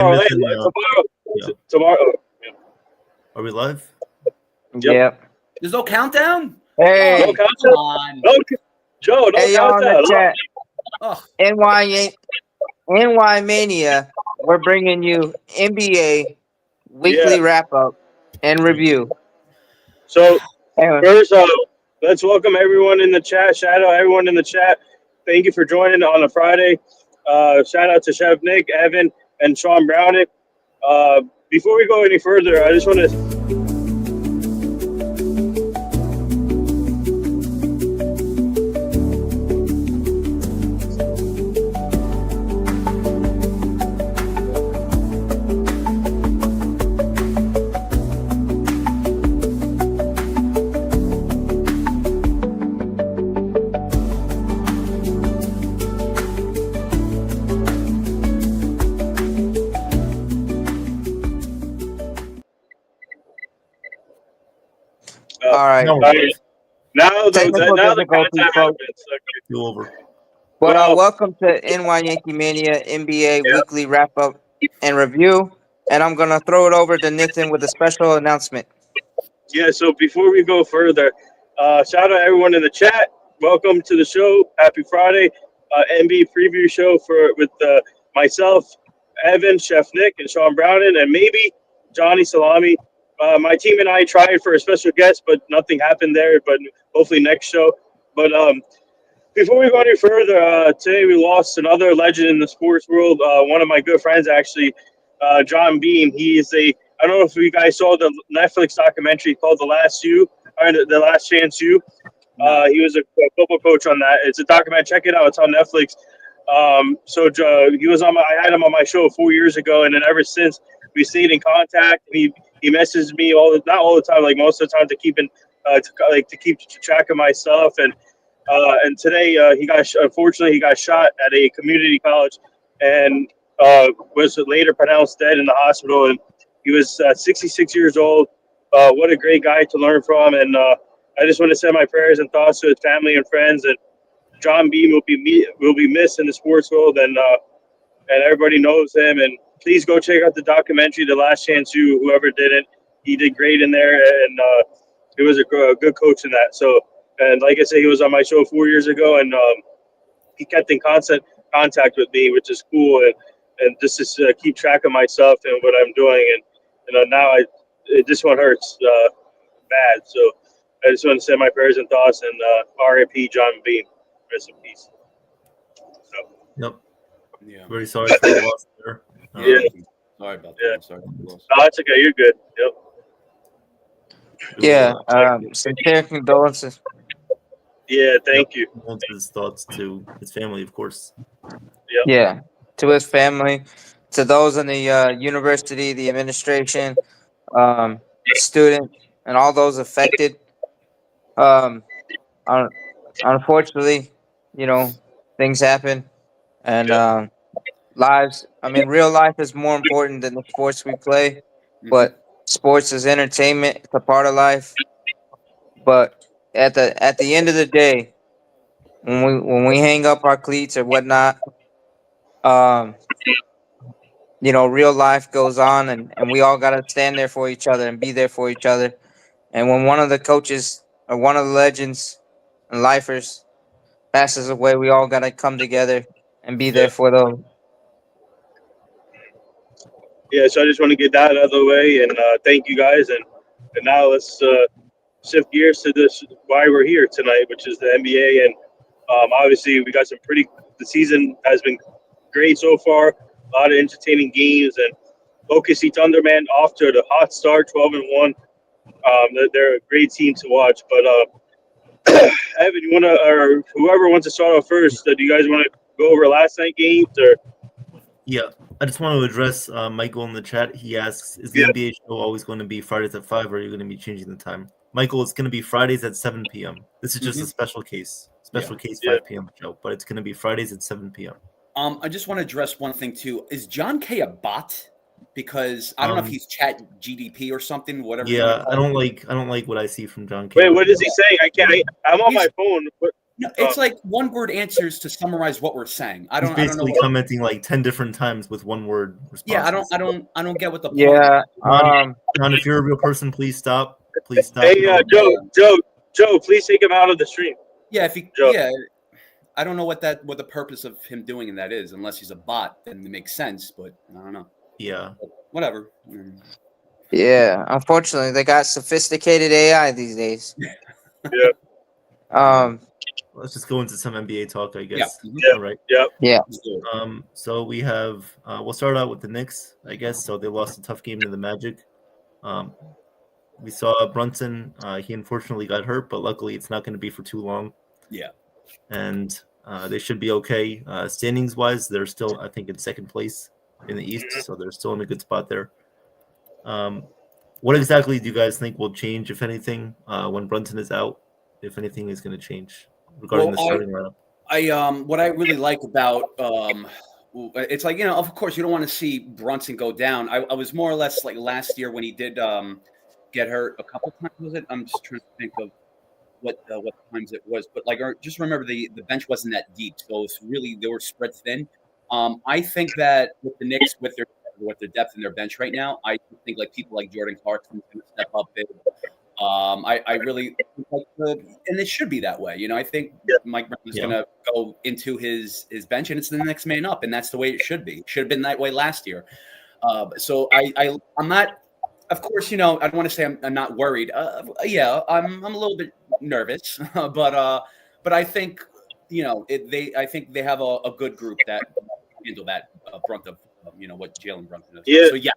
Hey, Tomorrow, NITHIN, yeah. tomorrow. Yeah. Are we live? Yep. Yep. There's no countdown? Hey, No Come countdown. on. No, Joe, no hey, y'all in the countdown. chat. Oh, NY Mania. We're bringing you NBA weekly Yeah. wrap up and review. So Anyway, first, let's welcome everyone in the chat. Shout out everyone in the chat. Thank you for joining on a Friday. Shout out to Chef Nick, Evan, and Sean Brownick. Before we go any further, I just want to. all right. No, Now Technical the difficulties, content folks. happens. Okay. do over. But Well, welcome to NY Yankee Mania NBA yeah. weekly wrap up and review. And I'm gonna throw it over to Nithin with a special announcement. Yeah, so before we go further, shout out everyone in the chat. Welcome to the show. Happy Friday. NBA preview show with myself, Evan, Chef Nick, and Sean Brownin, and maybe Johnny Salami. My team and I tried for a special guest, but nothing happened there. But hopefully next show. But before we go any further, today we lost another legend in the sports world. One of my good friends, actually, John Beam. He is I don't know if you guys saw the Netflix documentary called The Last You, or The Last Chance You. He was a football coach on that. It's a documentary. Check it out. It's on Netflix. He was I had him on my show 4 years ago, and then ever since we stayed in contact. He messages me not all the time, like most of the time, to keep track of my stuff. And today unfortunately he got shot at a community college, and was later pronounced dead in the hospital. And he was 66 years old. What a great guy to learn from. And I just want to send my prayers and thoughts to his family and friends. And John Beam will be missed in the sports world, and everybody knows him. And please go check out the documentary, The Last Chance You. Whoever did it, he did great in there, and he was a good coach in that. So, and like I said, he was on my show 4 years ago, and he kept in constant contact with me, which is cool. And just to keep track of myself and what I'm doing. And now this one hurts bad. So I just want to send my prayers and thoughts, and R.I.P. John Beam. Rest in peace. So, Yep. yeah. Very sorry for the loss there. Yeah. Sorry about Yeah. that. Sorry about the loss. no, it's okay. You're good. Yep. Yeah, sincere condolences. Yeah. Thank you. Wants his thoughts to his family, of course. Yep. Yeah, to his family, to those in the university, the administration, students, and all those affected. Um, unfortunately, things happen, and Yep. lives. I mean, real life is more important than the sports we play. But sports is entertainment; it's a part of life. But at the end of the day, when we hang up our cleats or whatnot, um, real life goes on, and we all gotta stand there for each other and be there for each other. And when one of the coaches or one of the legends and lifers passes away, we all gotta come together and be there Yeah. for them. Yeah. So I just want to get that out of the way, and thank you guys. And now let's shift gears to this why we're here tonight, which is the NBA. And obviously we got the season has been great so far. A lot of entertaining games, and OKC Thunder, man, off to the hot start, 12-1. They're a great team to watch. But Evan, you wanna, or whoever wants to start off first? Do you guys want to go over last night games, or? Yeah, I just want to address Michael in the chat. He asks, is the Yeah. NBA show always going to be Fridays at 5, or are you going to be changing the time? Michael, it's going to be Fridays at 7 p.m. This is just a special case. Case 5 p.m. show, but it's going to be Fridays at 7 p.m. I just want to address one thing too. Is John K a bot? Because I don't know if he's chat GDP or something. Whatever. Yeah, I don't like what I see from John K. Wait, what is he saying? I can't. I'm on my phone. No, it's like one-word answers to summarize what we're saying. I He's don't know. basically commenting like 10 different times with one word responses. Yeah, I don't get what the point Yeah. John, if you're a real person, please stop. Please stop. Hey, Joe, please take him out of the stream. Yeah, if he, Joe. yeah, I don't know what the purpose of him doing that is, unless he's a bot, then it makes sense. But I don't know. Yeah. But whatever. Yeah. Unfortunately, they got sophisticated AI these days. Yeah. Let's just go into some NBA talk, I guess. Yeah. All right. Yeah. So we have we'll start out with the Knicks, I guess. So they lost a tough game to the Magic. We saw Brunson. He unfortunately got hurt, but luckily it's not going to be for too long. Yeah. And they should be okay. Standings wise, they're still, I think, in second place in the East, so they're still in a good spot there. What exactly do you guys think will change, if anything, when Brunson is out? If anything is going to change regarding the starting lineup? What I really like about it's like, of course you don't want to see Brunson go down. I was more or less like last year when he did get hurt a couple times. Was it? I'm just trying to think of what times it was, but like just remember the bench wasn't that deep, so it's really they were spread thin. I think that with the Knicks with their depth in their bench right now, I think like people like Jordan Clarkson's going to step up big. I really like and it should be that way. I think Mike Brown is going to go into his bench, and it's the next man up, and that's the way it should be. It should have been that way last year. So I'm not. Of course, I don't want to say I'm not worried. I'm a little bit nervous, but I think I think they have a good group that handle that brunt of what Jalen Brunson is. Yeah. So yeah.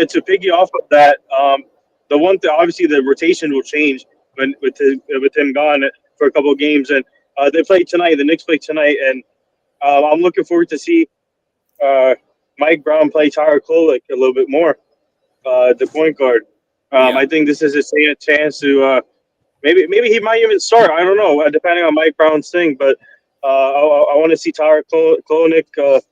To piggy off of that, the one thing, obviously the rotation will change with him gone for a couple of games, and they play tonight. The Knicks play tonight, and I'm looking forward to see Mike Brown play Tyler Kolek a little bit more, the point guard. I think this is a chance to maybe he might even start. I don't know, depending on Mike Brown's thing, but I want to see Tyler Kolek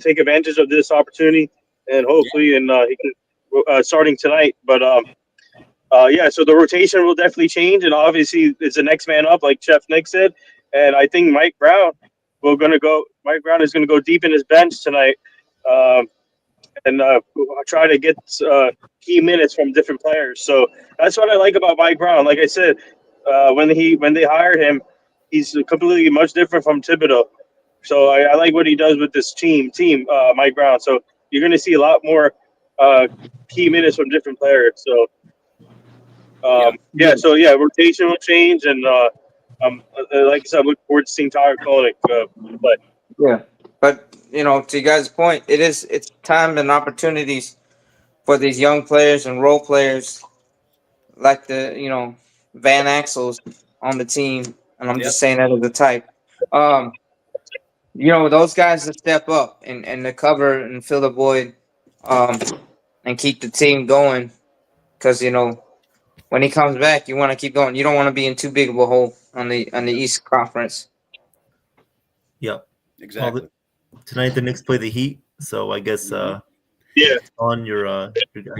take advantage of this opportunity. And hopefully, he can starting tonight. But so the rotation will definitely change, and obviously it's the next man up, like Chef Nick said. And I think Mike Brown is going to go deep in his bench tonight, and try to get key minutes from different players. So that's what I like about Mike Brown. Like I said, when they hired him, he's completely much different from Thibodeau. So I like what he does with this team, Mike Brown. So you're going to see a lot more key minutes from different players. So, rotation will change, and like I said, I look forward to seeing Tyler Kolek play. Yeah, but to you guys' point, it's time and opportunities for these young players and role players like the Van Axels on the team, and I'm just saying that as a type. Those guys to step up and to cover and fill the void, and keep the team going, because when he comes back, you want to keep going. You don't want to be in too big of a hole on the East Conference. Yeah, exactly. Well, tonight the Knicks play the Heat, so I guess on your I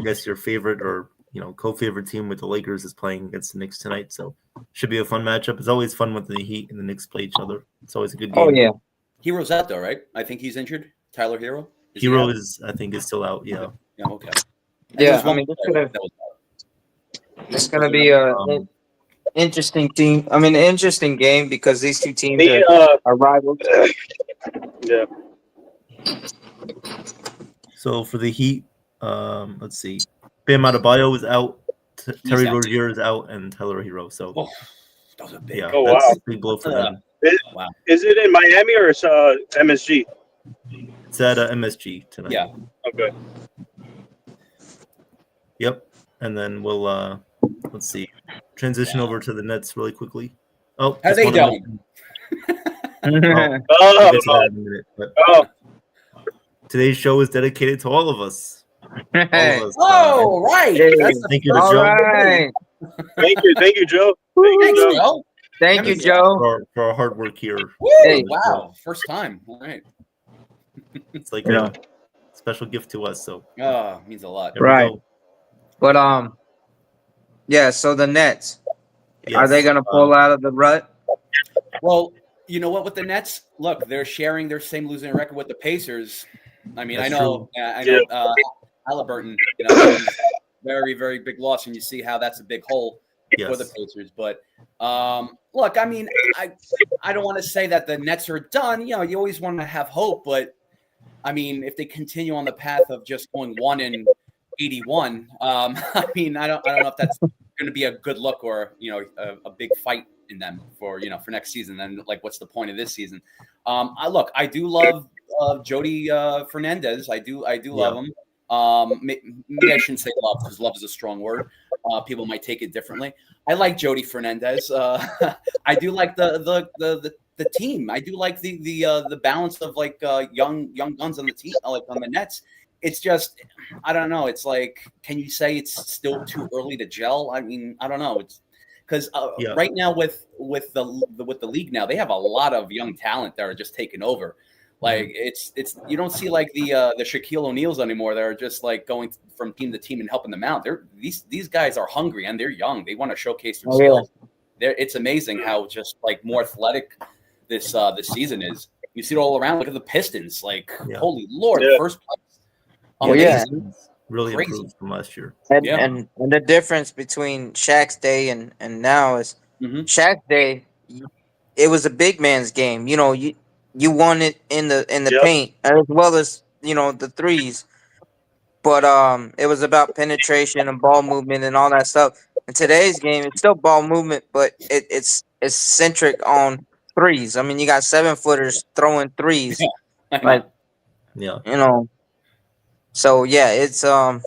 guess your favorite or co-favorite team with the Lakers is playing against the Knicks tonight, so should be a fun matchup. It's always fun when the Heat and the Knicks play each other. It's always a good game. Oh yeah, Hero's out though, right? I think he's injured. Tyler Hero. Hero is, I think, is still out. Yeah. Yeah. Okay. Yeah, I mean, it's gonna be a interesting team. I mean, an interesting game because these two teams are rivals. Yeah. So for the Heat, let's see, Bam Adebayo is out, Terry Rozier is out, and Tyler Hero. So that was a big. Yeah, that's a big blow for them. Is it in Miami or it's MSG? It's at MSG tonight. Yeah. Okay. Yep. And then we'll let's see, transition over to the Nets really quickly. Oh, how they doing? Today's show is dedicated to all of us. Hey. All of us. Oh, right. Thank you to All Joe. right. Thank you, Joe. Thanks, Joe. Thank you, Joe. For our hard work here. Hey, wow. First time. All right. It's like a special gift to us. So means a lot. There we go. But so the Nets, Are they Yes. going to pull out of the rut? Well, you know what? With the Nets, look, they're sharing their same losing record with the Pacers. I mean, That's I know, true. I Yeah. know, Halliburton. You know, he's very, very big loss, and you see how that's a big hole for the Yes. Pacers. But look, I mean, I don't want to say that the Nets are done. You know, you always want to have hope, but I mean, if they continue on the path of just going 1-81, I mean, I don't know if that's going to be a good look or a big fight in them for for next season. And like, what's the point of this season? I do love Jody Fernandez. I do love him. Maybe I shouldn't say love because love is a strong word. People might take it differently. I like Jody Fernandez. I do like the team. I do like the balance of like young guns on the team, like on the Nets. It's just, I don't know. It's like, can you say it's still too early to gel? I mean, I don't know. It's because right now with the league now, they have a lot of young talent that are just taking over. Like it's you don't see like the Shaquille O'Neals anymore. They're just like going from team to team and helping them out. These guys are hungry and they're young. They want to showcase their skills. It's amazing how just like more athletic this season is. You see it all around. Look at the Pistons. Like holy Lord, first place. Really Crazy. improved from last year. And the difference between Shaq's day and now is Shaq's day, it was a big man's game. You know, you won it in the paint as well as the threes, but it was about penetration and ball movement and all that stuff. In today's game, it's still ball movement, but it's centric on threes. I mean, you got 7-footers throwing threes, like So yeah, it's a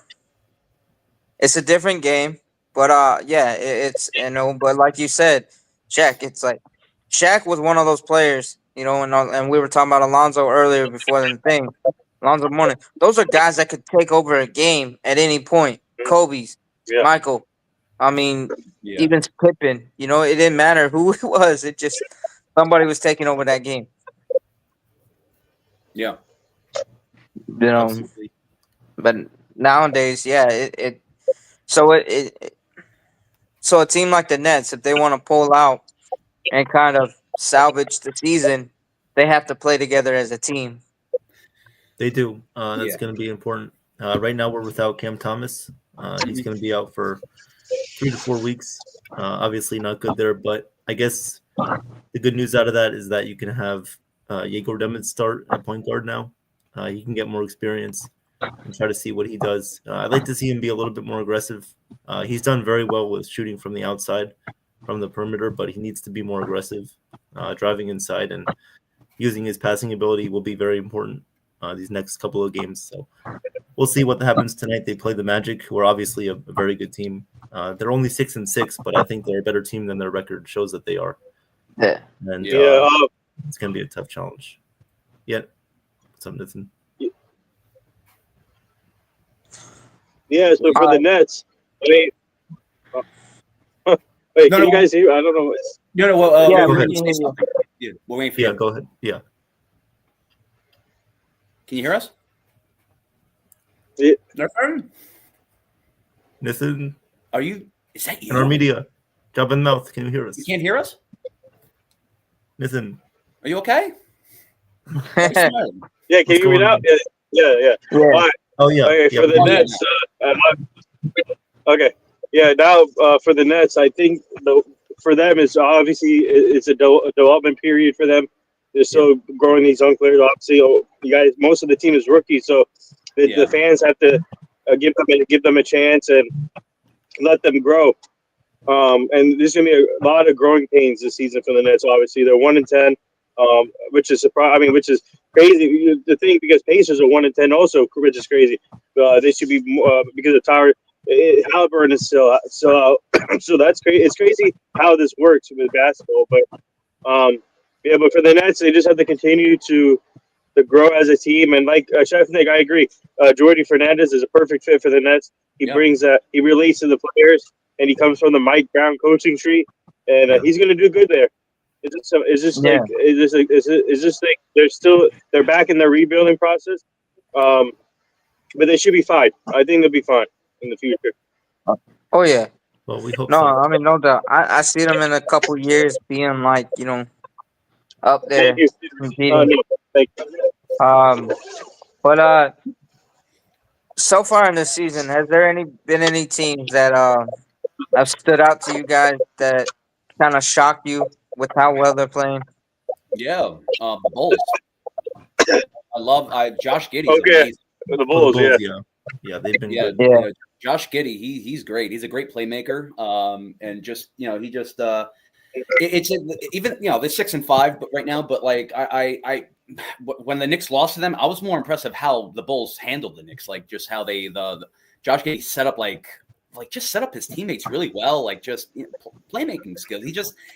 different game, but it's but like you said, Shaq, it's like Shaq was one of those players, and we were talking about Alonzo earlier before the thing. Alonzo Mourning, those are guys that could take over a game at any point. Kobe's, Michael, I mean, even Pippen. It didn't matter who it was. It just somebody was taking over that game. Yeah, absolutely. But nowadays, so a team like the Nets, if they want to pull out and kind of salvage the season, they have to play together as a team. They do. That's going to be important. Right now, we're without Cam Thomas. He's going to be out for 3 to 4 weeks. Obviously, not good there. But I guess the good news out of that is that you can have Yegor Demit start at point guard now. He can get more experience and try to see what he does. I'd like to see him be a little bit more aggressive. He's done very well with shooting from the outside, from the perimeter, but he needs to be more aggressive, driving inside, and using his passing ability will be very important these next couple of games. So we'll see what happens tonight. They play the Magic, who are obviously a very good team. They're only 6-6, but I think they're a better team than their record shows that they are. Yeah. And it's going to be a tough challenge. Yeah. What's up, Nithin? Yeah, so for the Nets, I mean, wait, can you guys hear? I don't know. No, go ahead. We're waiting for you. Go ahead. Yeah. Can you hear us? Yeah. Nithin? Is that you? In our media. Job in mouth. Can you hear us? You can't hear us? Nithin. Are you okay? Yeah, can you hear me now? Yeah. All right. Oh, yeah. Okay, for the Nets. Okay. Yeah, now for the Nets, I think for them, it's obviously it's a development period for them. They're still growing these young players. Obviously, you guys, most of the team is rookies, so the fans have to give them a chance and let them grow. And there's gonna be a lot of growing pains this season for the Nets. Obviously, they're 1-10, which is which is crazy. The thing, because Pacers are 1-10 also, which is crazy. They should be more because of Tyler. Halliburton is still out. So that's crazy. It's crazy how this works with basketball. But but for the Nets, they just have to continue to grow as a team. And like Chef Nick, I agree. Jordy Fernandez is a perfect fit for the Nets. He brings he relates to the players, and he comes from the Mike Brown coaching tree, and he's going to do good there. It's just like they're back in their rebuilding process, but they should be fine. I think they'll be fine in the future. Oh yeah, Well, we hope No, so. I mean no doubt. I see them in a couple years being like up there Thank you. competing. No, thank you. But so far in this season, has there been any teams that have stood out to you guys that kind of shocked you with how well they're playing? Yeah, the Bulls. I love Josh Giddey's Okay, amazing. the Oh, the Bulls, yeah. Bulls, yeah, they've been Yeah, good. Yeah. Josh Giddey, he's great. He's a great playmaker. And just he just it's even they're 6-5, but right now, but like I when the Knicks lost to them, I was more impressed of how the Bulls handled the Knicks, like just how they the Josh Giddey set up like just set up his teammates really well, like just playmaking skills.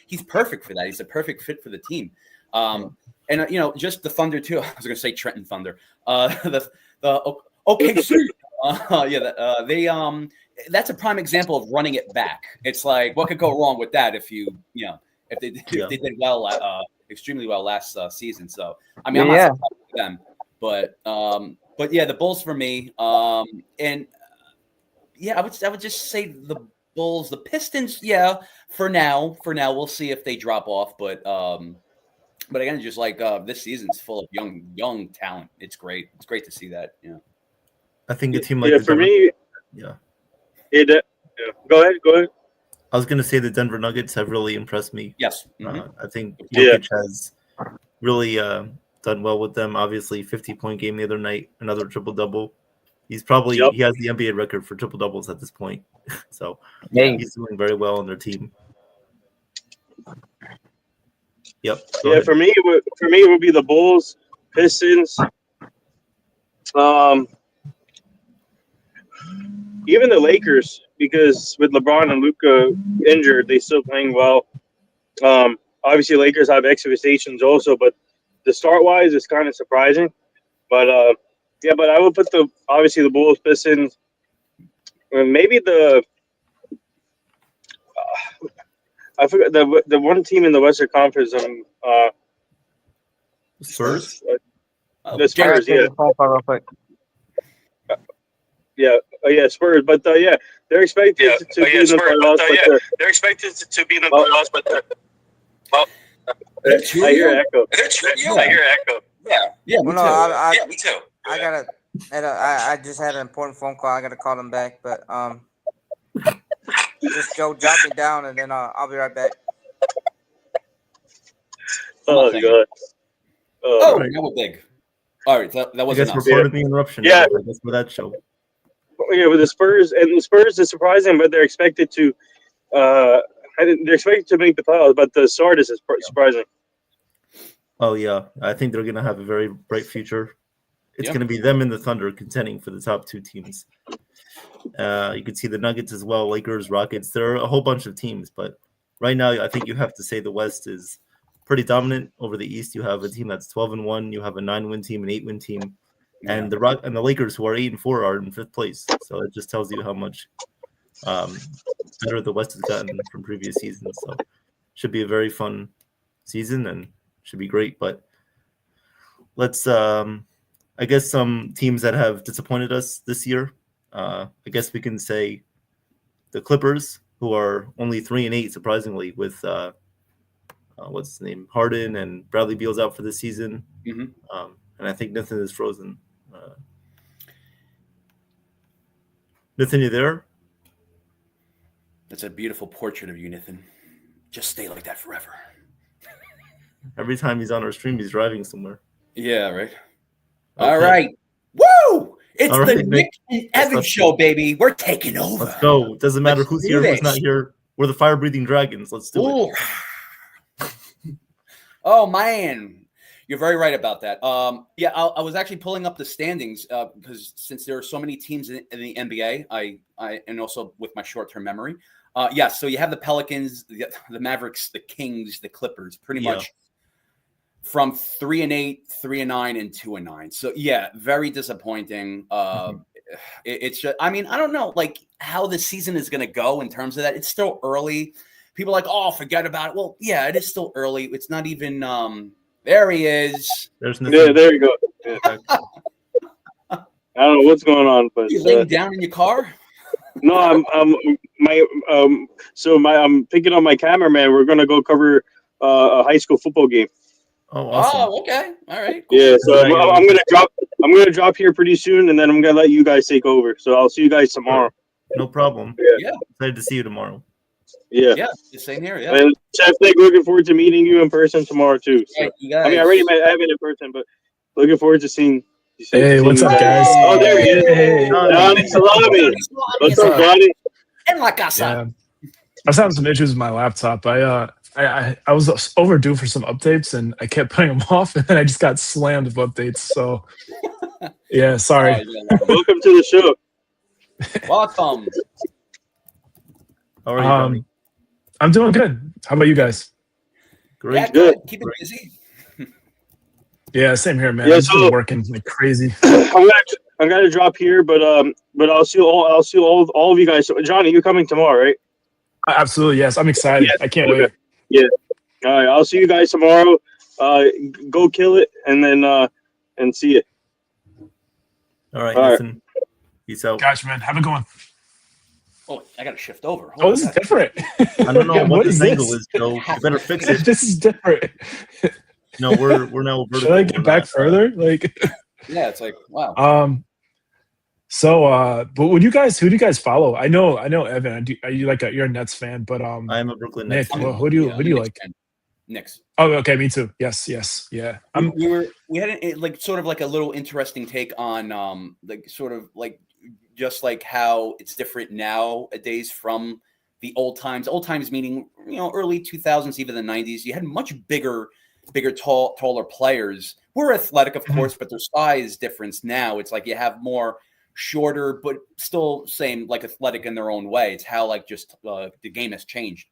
He's perfect for that. He's a perfect fit for the team. And just the Thunder too. I was going to say Trenton Thunder. The OKC. They that's a prime example of running it back. It's like what could go wrong with that if if they did well, extremely well last season. So I mean, I'm not surprised with them, but yeah, the Bulls for me. And yeah, I would just say the Bulls, the Pistons. Yeah, for now, we'll see if they drop off, but again, just like this season's full of young talent. It's great. It's great to see that. Yeah. I think a team like for me, yeah. Go ahead. I was gonna say the Denver Nuggets have really impressed me. Yes. Mm-hmm. I think Jokic has really done well with them. Obviously, 50-point game the other night, another triple-double. He has the NBA record for triple-doubles at this point. So he's doing very well on their team. Yep. For me, it would be the Bulls, Pistons, even the Lakers, because with LeBron and Luka injured, they still playing well. Obviously, Lakers have expectations also, but the start wise, it's kind of surprising. But but I would put obviously the Bulls, Pistons, and maybe I forgot the one team in the Western Conference. Spurs. The Spurs, Spurs. But they're expected to be in the playoffs. They're expected to be in the playoffs, but I hear echo. I hear echo. Yeah. Well, no, me too. I just had an important phone call. I gotta call them back, but just Joe, drop me down, and then I'll be right back. Oh God. That was big. All right, that was. I guess we're part of the interruption. Yeah, I guess for that show. Yeah, with the Spurs, and the Spurs is surprising, but they're expected to. They're expected to make the playoffs, but the start is surprising. Oh yeah, I think they're gonna have a very bright future. It's gonna be them and the Thunder contending for the top two teams. You could see the Nuggets as well, Lakers, Rockets. There are a whole bunch of teams, but right now I think you have to say the West is pretty dominant over the East. You have a team that's 12-1. You have a 9-win team, an 8-win team, and the Lakers, who are 8-4, are in 5th place. So it just tells you how much better the West has gotten from previous seasons. So should be a very fun season and should be great. But let's, I guess, some teams that have disappointed us this year. I guess we can say the Clippers, who are only 3-8, surprisingly, with what's his name, Harden, and Bradley Beal's out for the season. Mm-hmm. And I think NITHIN is frozen. NITHIN, you there? That's a beautiful portrait of you, NITHIN. Just stay like that forever. Every time he's on our stream, he's driving somewhere. Yeah, right. Okay. All right. Woo! It's All the right, Nick and Evan show, baby. We're taking over. Let's go. It doesn't matter who's here, who's not this. here. We're the fire-breathing dragons. Let's do it. Oh, man. You're very right about that. I was actually pulling up the standings because since there are so many teams in the NBA, I and also with my short-term memory. So you have the Pelicans, the Mavericks, the Kings, the Clippers, pretty much from 3-8, 3-9, and 2-9. So yeah, very disappointing. It's just, I mean, I don't know like how the season is going to go in terms of that. It's still early. People are like, oh, forget about it. Well, yeah, it is still early. It's not even. There he is. There's there you go. Yeah. I don't know what's going on, but you laying down in your car. No, I'm I'm picking up my cameraman. We're gonna go cover a high school football game. Oh, awesome. Oh, okay. All right. Cool. Yeah, so Yeah, I'm gonna drop. I'm gonna drop here pretty soon, and then I'm gonna let you guys take over. So I'll see you guys tomorrow. No problem. Yeah. Excited to see you tomorrow. Yeah. Yeah. The same here. Yeah. And Chef Nick, looking forward to meeting you in person tomorrow too. So, Right, you guys. I mean, I already met Evan in person, but looking forward to seeing. Hey, what's you up, guys? Oh, there he is. Hey. Johnny Salami. What's up, Johnny? En la casa. Yeah. I was having some issues with my laptop. I was overdue for some updates, and I kept putting them off, and then I just got slammed with updates. So, yeah, sorry. Welcome to the show. Welcome. How are you, Johnny? I'm doing good. How about you guys? Great. Yeah, good. Keep it busy. Yeah, same here, man. Yeah, I've just so- been working like crazy. I'm gonna drop here, but I'll see all of you guys. So, Johnny, you're coming tomorrow, right? Absolutely, yes. I'm excited. Yeah, I can't okay. wait. Yeah. All right, I'll see you guys tomorrow. Go kill it, and then and see you. All right, All right. Nathan. Peace out. Gotcha, man. Have a good one. Oh, I gotta shift over. Oh, this is different. I don't know Yeah, what is this angle this? is, Joe. You better fix it. This is different. No, we're now vertical. Should I get We're back not- further? Like, Yeah, it's like wow. but who do you guys follow? I know Evan. Are you like you're a Nets fan, but I'm a Brooklyn Nick, Nets fan. well, who do you I'm a Knicks like? fan. Knicks. Oh, okay, me too. Yes, yeah. We had like sort of like a little interesting take on like sort of like just like how it's different nowadays from the old times. Old times meaning early 2000s, even the 90s. You had much bigger, taller players. We're athletic, of course, but their size difference now. It's like you have more shorter, but still same like athletic in their own way. It's how like just the game has changed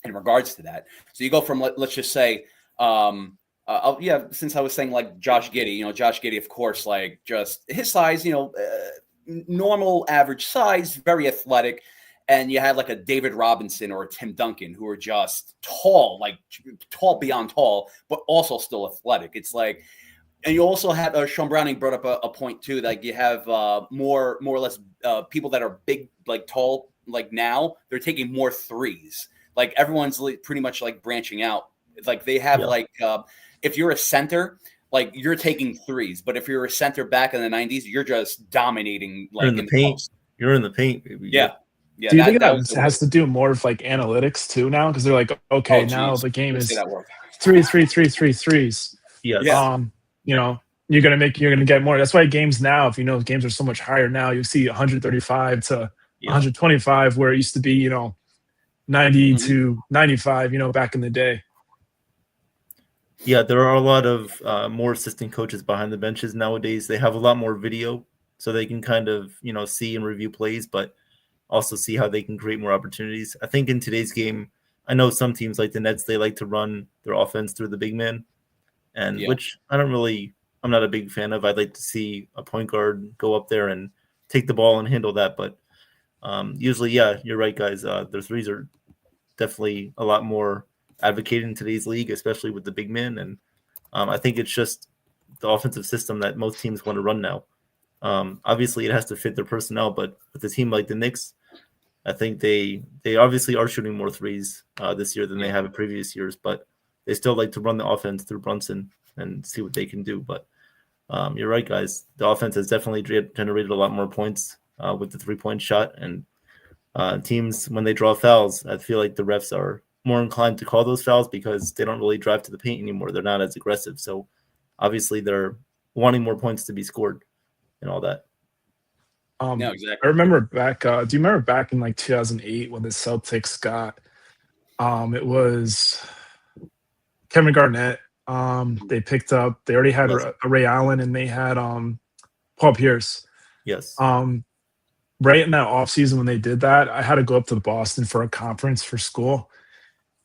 in regards to that. So you go from let's just say since I was saying like Josh Giddey, Josh Giddey, of course, like just his size, normal average size, very athletic. And you had like a David Robinson or a Tim Duncan who are just tall, like tall beyond tall, but also still athletic. It's like, and you also had Sean Browning brought up a point too, like you have more or less people that are big, like tall, like now they're taking more threes. Like everyone's pretty much like branching out. It's like they have like if you're a center, like you're taking threes, but if you're a center back in the 90s, you're just dominating. Like You're in the paint. post. You're in the paint, baby. Yeah. Yeah, do you think that was the has to do more with like analytics too now? Because they're like, okay, now the game Let's is see that work. threes. Yes. Yeah. You're gonna get more. That's why games now, if games are so much higher now, you see 135 to 125, where it used to be 90 to 95, back in the day. Yeah, there are a lot of more assistant coaches behind the benches nowadays. They have a lot more video, so they can kind of see and review plays, but also see how they can create more opportunities. I think in today's game, I know some teams like the Nets, they like to run their offense through the big man, and which I'm not a big fan of. I'd like to see a point guard go up there and take the ball and handle that. But usually, yeah, you're right, guys. Their threes are definitely a lot more advocated in today's league, especially with the big man. And I think it's just the offensive system that most teams want to run now. Obviously, it has to fit their personnel, but with a team like the Knicks, I think they obviously are shooting more threes this year than they have in previous years, but they still like to run the offense through Brunson and see what they can do. But you're right, guys. The offense has definitely generated a lot more points with the three-point shot. And teams, when they draw fouls, I feel like the refs are more inclined to call those fouls because they don't really drive to the paint anymore. They're not as aggressive. So obviously they're wanting more points to be scored and all that. No, exactly. I remember back. Do you remember back in like 2008 when the Celtics got? It was Kevin Garnett. They picked up. They already had Ray Allen and they had Paul Pierce. Yes. Right in that offseason when they did that, I had to go up to Boston for a conference for school.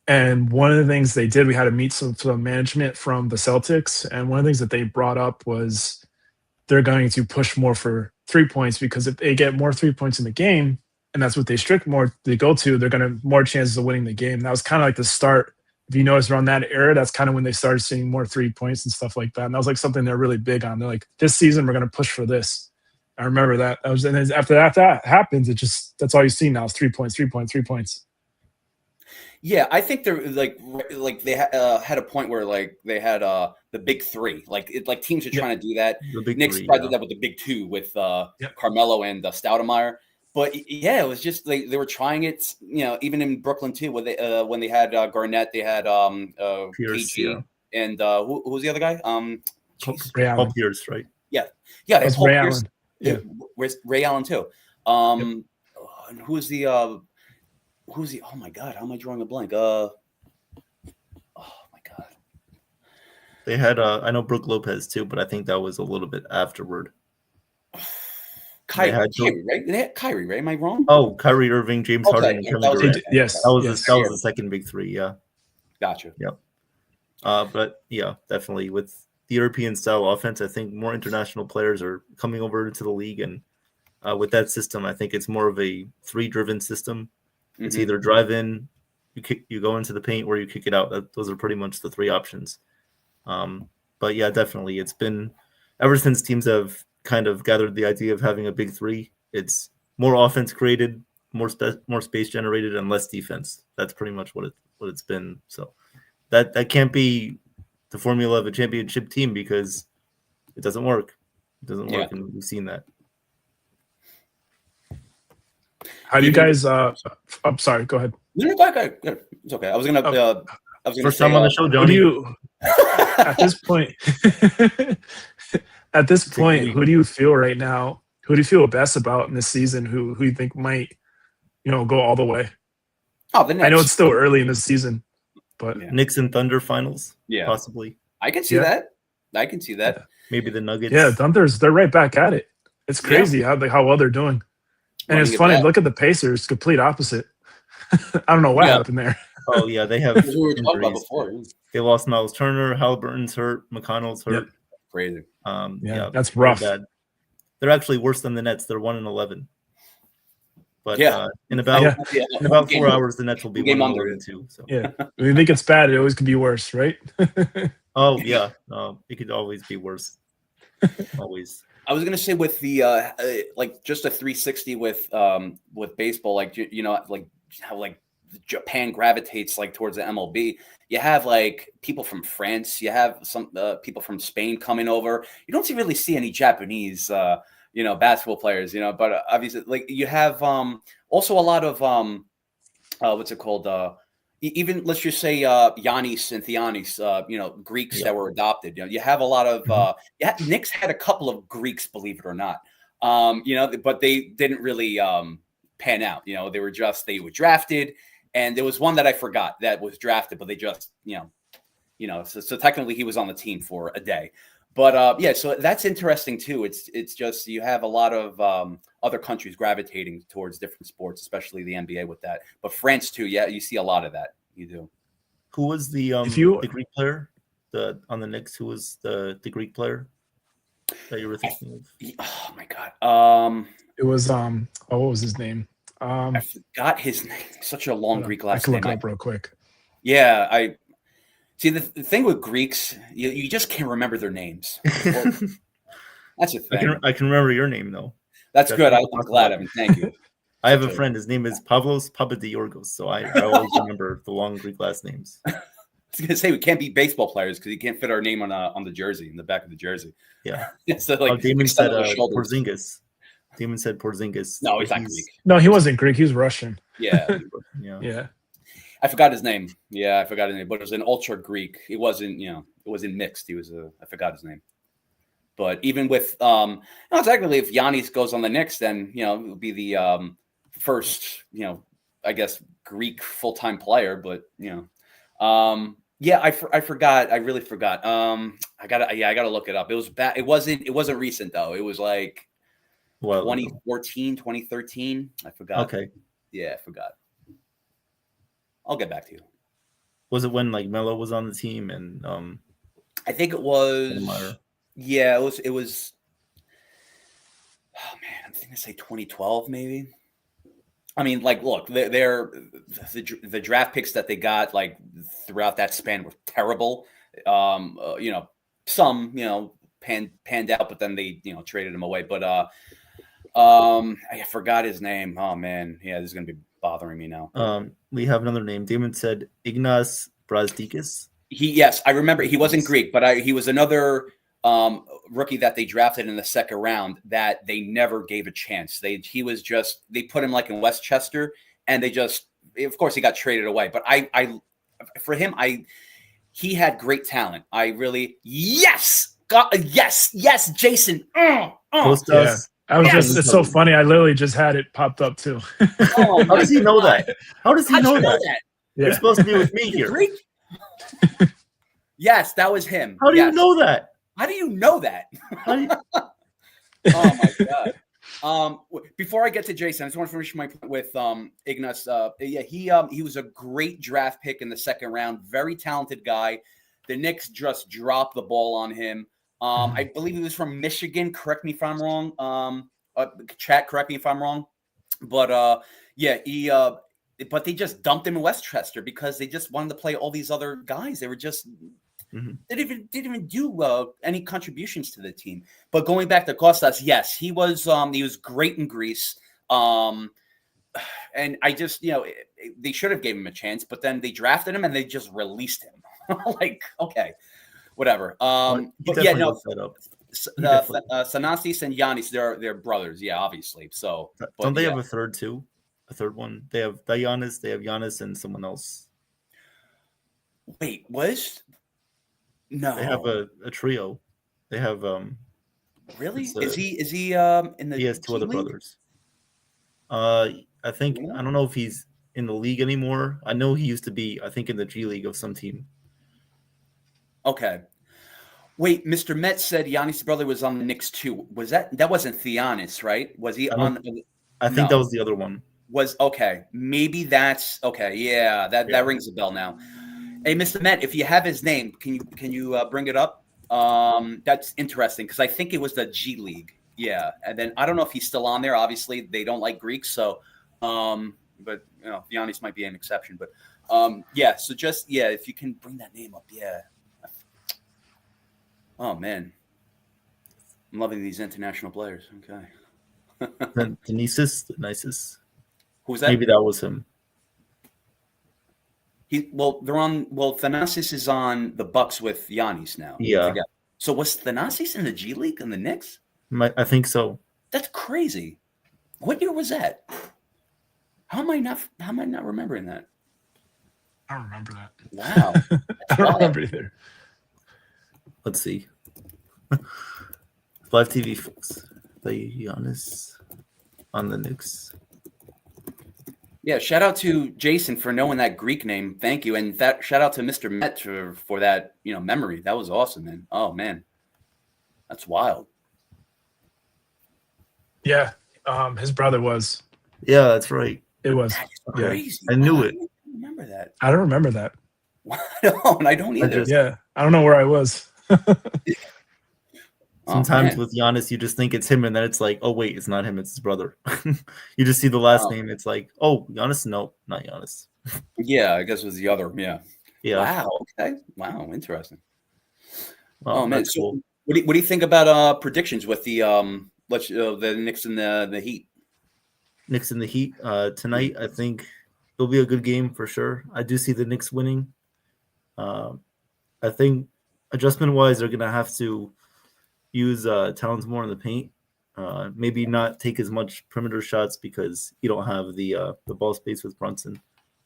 And one of the things they did, we had to meet some management from the Celtics. And one of the things that they brought up was they're going to push more for 3 points because if they get more 3 points in the game, and that's what they go to, they're going to have more chances of winning the game. And that was kind of like the start. If you notice around that era, that's kind of when they started seeing more 3 points and stuff like that. And that was like something they're really big on. They're like, this season, we're going to push for this. I remember that. That was, and then after that happens, that's all you see now is 3 points, 3 points, 3 points. Yeah, I think they're like they had a point where like they had the big three, like teams are trying to do that. The big Knicks three, tried to do yeah. that with the big two with Carmelo and Stoudemire. But yeah, it was just they were trying it. Even in Brooklyn too, when they had Garnett, they had Pierce, KG, yeah. and who was the other guy? Jeez. Ray Paul Allen. Pierce, right? Yeah, they had That's Paul Ray Pierce. Allen. Yeah. Where's Ray Allen too? And who's the oh my god, how am I drawing a blank? Oh my god. They had I know Brooke Lopez too, but I think that was a little bit afterward. Kyrie, right? They had Kyrie, right? Am I wrong? Oh, Kyrie Irving, James Harden, and Kevin Durant. Yes, that was yes. that was the second big three. Yeah, Gotcha. Yep. But yeah, definitely with the European style offense, I think more international players are coming over into the league, and with that system, I think it's more of a three-driven system. It's either drive in, you go into the paint, or you kick it out. Those are pretty much the three options. But yeah, definitely, it's been ever since teams have kind of gathered the idea of having a big three. It's more offense created, more space generated, and less defense. That's pretty much what it's been. So that can't be the formula of a championship team because it doesn't work. It doesn't work, and we've seen that. How do you guys? I'm sorry. Go ahead. No, go ahead. It's okay. I was gonna. First time on the show, Johnny. Who do you? At this point, who do you feel right now? Who do you feel best about in this season? Who you think might, go all the way? Oh, the Knicks. I know it's still early in the season, but Knicks and Thunder finals, yeah, possibly. I can see that. I can see that. Maybe the Nuggets. Yeah, they're right back at it. It's crazy how well they're doing, and it's funny. Look at the Pacers, complete opposite. I don't know what happened there. Oh yeah, they have. We were talking about before. They lost Miles Turner, Halliburton's hurt, McConnell's hurt. Yep. Crazy. That's rough. Bad. They're actually worse than the Nets. They're 1-11. But in about 4 hours, the Nets will be 1-2. So when you think it's bad, it always could be worse, right? Oh yeah, it could always be worse. Always. I was gonna say with the like just a 360 with baseball, like like how like Japan gravitates like towards the MLB. You have like people from France. You have some people from Spain coming over. You don't really see any Japanese, basketball players. But obviously, like you have also a lot of what's it called? Even let's just say Giannis and Theonis, Greeks that were adopted. You have a lot of Knicks had a couple of Greeks, believe it or not. But they didn't really pan out. They were drafted. And there was one that I forgot that was drafted, but they just, so technically he was on the team for a day. But so that's interesting too. It's just you have a lot of other countries gravitating towards different sports, especially the NBA with that. But France too, you see a lot of that. You do. Who was the the Greek player on the Knicks? Who was the Greek player that you were thinking of? Oh my God. It was what was his name? I forgot his name. Such a long Greek last name. I can look it up real quick. Yeah, I see the thing with Greeks, you just can't remember their names. That's a thing. I can remember your name though. That's good. I'm glad. Thank you. I have a friend. His name is Pavlos Papadiorgos, so I always remember the long Greek last names. I was gonna say we can't be baseball players because you can't fit our name on the jersey, in the back of the jersey. Yeah. So, like, Damon said Porzingis. Damon said Porzingis. No, he's not Greek. No, he wasn't Greek. He was Russian. Yeah. Yeah. I forgot his name. Yeah, I forgot his name. But it was an ultra Greek. It wasn't, it wasn't mixed. He was I forgot his name. But even with technically if Giannis goes on the Knicks, then it would be the first, I guess Greek full-time player. But I forgot. I really forgot. I gotta look it up. It was bad. It wasn't recent though. It was like 2014, 2013. I forgot. Okay. Yeah, I forgot. I'll get back to you. Was it when like Melo was on the team and I think it was. Yeah, it was. Oh man, I'm thinking to say 2012 maybe. I mean, like, look, they're the draft picks that they got like throughout that span were terrible. Some panned out, but then they traded him away. But I forgot his name. Oh man, yeah, this is gonna be bothering me now. We have another name. Damon said Ignas Brazdeikis. Yes, I remember. He wasn't Greek, but he was another rookie that they drafted in the second round that they never gave a chance. They put him like in Westchester, and of course he got traded away. But for him, he had great talent. Yes, Jason. Post Yeah. us. It's so funny. I literally just had it popped up too. Oh, How does he know that? How does he How'd know you know that? that? You're supposed to be with me here. Greek? Yes, that was him. How do you know that? How do you know that? How do you... Oh my god. Before I get to Jason, I just want to finish my point with Ignas. He was a great draft pick in the second round. Very talented guy. The Knicks just dropped the ball on him. I believe he was from Michigan. Correct me if I'm wrong. Chat, correct me if I'm wrong. But but they just dumped him in Westchester because they just wanted to play all these other guys. They were just they didn't even do any contributions to the team. But going back to Kostas, yes, he was great in Greece. And I just they should have gave him a chance, but then they drafted him and they just released him. Like, okay, whatever. But yeah, no. Thanasis and Giannis, they're brothers. Yeah, obviously. So don't they have a third too? A third one? They have Giannis, they have Giannis and someone else. Wait, no. They have a trio. They have really? Is he in the he has two other league? brothers. I think I don't know if he's in the league anymore. I know he used to be, I think, in the G League of some team. Okay. Wait, Mr. Met said Giannis' brother was on the Knicks too. Was that wasn't Theonis, right? Was he on? I think that was the other one. Okay. Maybe that's okay. Yeah, that rings a bell now. Hey, Mr. Met, if you have his name, can you bring it up? That's interesting because I think it was the G League. Yeah, and then I don't know if he's still on there. Obviously, they don't like Greeks, so but Giannis might be an exception. But so just if you can bring that name up, yeah. Oh man, I'm loving these international players. Okay. Denisis. Who's that? Maybe that was him. They're on. Well, Thanasis is on the Bucks with Giannis now. Yeah. So was Thanasis in the G League in the Knicks? I think so. That's crazy. What year was that? How am I not remembering that? I don't remember that. Wow. I don't remember either. Let's see. Live TV, folks. Giannis on the Knicks. Yeah, shout out to Jason for knowing that Greek name. Thank you. And shout out to Mr. Met for that, memory. That was awesome, man. Oh man. That's wild. Yeah. His brother was. Yeah, that's right. It was. Crazy. I knew it. I don't remember that. I don't remember that. I don't either. I don't know where I was. Sometimes with Giannis, you just think it's him, and then it's like, oh wait, it's not him, it's his brother. You just see the last name, it's like, oh, Giannis? No, not Giannis. Yeah, I guess it was the other. Yeah. Yeah. Wow. Okay. Wow. Interesting. Well, man. So cool. What do you think about predictions with the the Knicks and the Heat? Knicks and the Heat tonight. I think it'll be a good game for sure. I do see the Knicks winning. I think adjustment wise, they're gonna have to use Towns more in the paint. Maybe not take as much perimeter shots because you don't have the ball space with Brunson.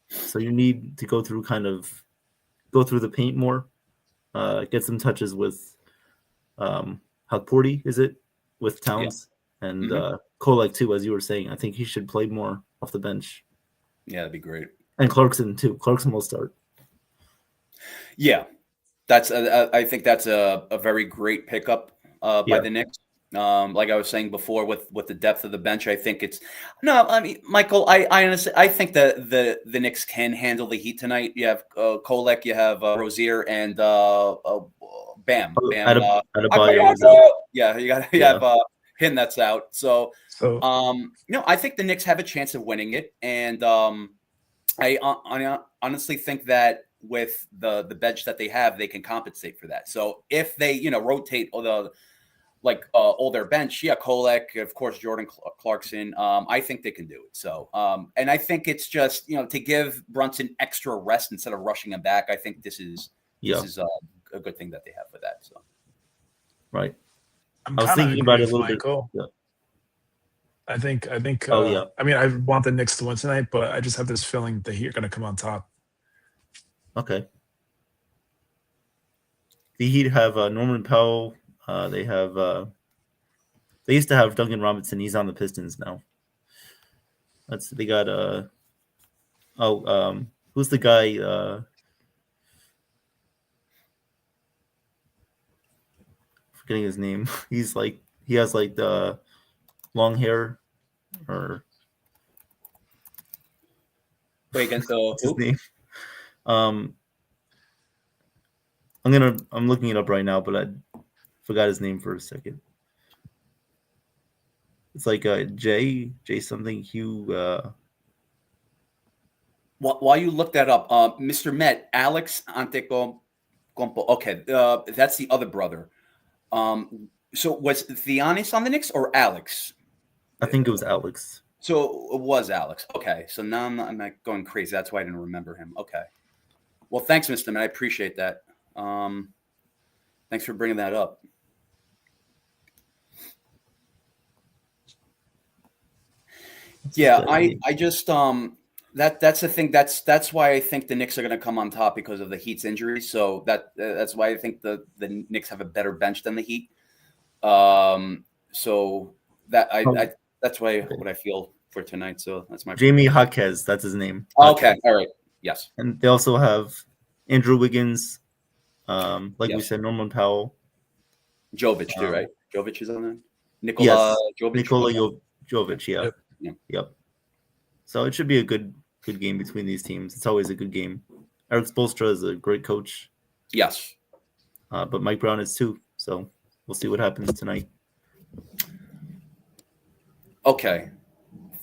So you need to go through the paint more. Get some touches with Hakporti, is it? With Towns and Kolek too, as you were saying. I think he should play more off the bench. Yeah, that'd be great. And Clarkson too. Clarkson will start. Yeah, that's I think that's a very great pickup by the Knicks. Like I was saying before, with the depth of the bench, I think Michael, I honestly think that the Knicks can handle the Heat tonight. You have Kolek, you have Rozier, and Bam. Adebayo. Yeah, you have him that's out. So I think the Knicks have a chance of winning it, and I honestly think that with the bench that they have, they can compensate for that. So if they rotate all their bench, Kolek, of course, Jordan Clarkson, I think they can do it. So and I think it's just to give Brunson extra rest instead of rushing him back. I think this is a good thing that they have for that. So right. I'm I was kind of thinking about agree it a with little bit. Michael. Yeah. I think. Oh, yeah. I mean, I want the Knicks to win tonight, but I just have this feeling the Heat are going to come on top. Okay. The Heat have Norman Powell. They have. They used to have Duncan Robinson. He's on the Pistons now. They got who's the guy? Forgetting his name. He has like the long hair, or wait, against what's his who? name? I'm looking it up right now, but I forgot his name for a second. It's like J something Hugh. While you look that up, Mr. Met, Alex Antetokounmpo. Okay, that's the other brother. So was Giannis on the Knicks or Alex? I think it was Alex. So it was Alex. Okay, so now I'm not going crazy. That's why I didn't remember him. Okay. Well, thanks, Mr. Met. I appreciate that. Thanks for bringing that up. Yeah, I just that's the thing. That's why I think the Knicks are going to come on top because of the Heat's injuries. So that's why I think the Knicks have a better bench than the Heat. So that that's why what I feel for tonight. So that's my Jamie Jaquez. That's his name. Okay, all right, yes. And they also have Andrew Wiggins. Yes. We said, Norman Powell. Jovic too, right? Jovic is on that. Nikola Jovic. Yeah. Yep. So it should be a good game between these teams. It's always a good game. Eric Spoelstra is a great coach. Yes. But Mike Brown is too. So we'll see what happens tonight. Okay.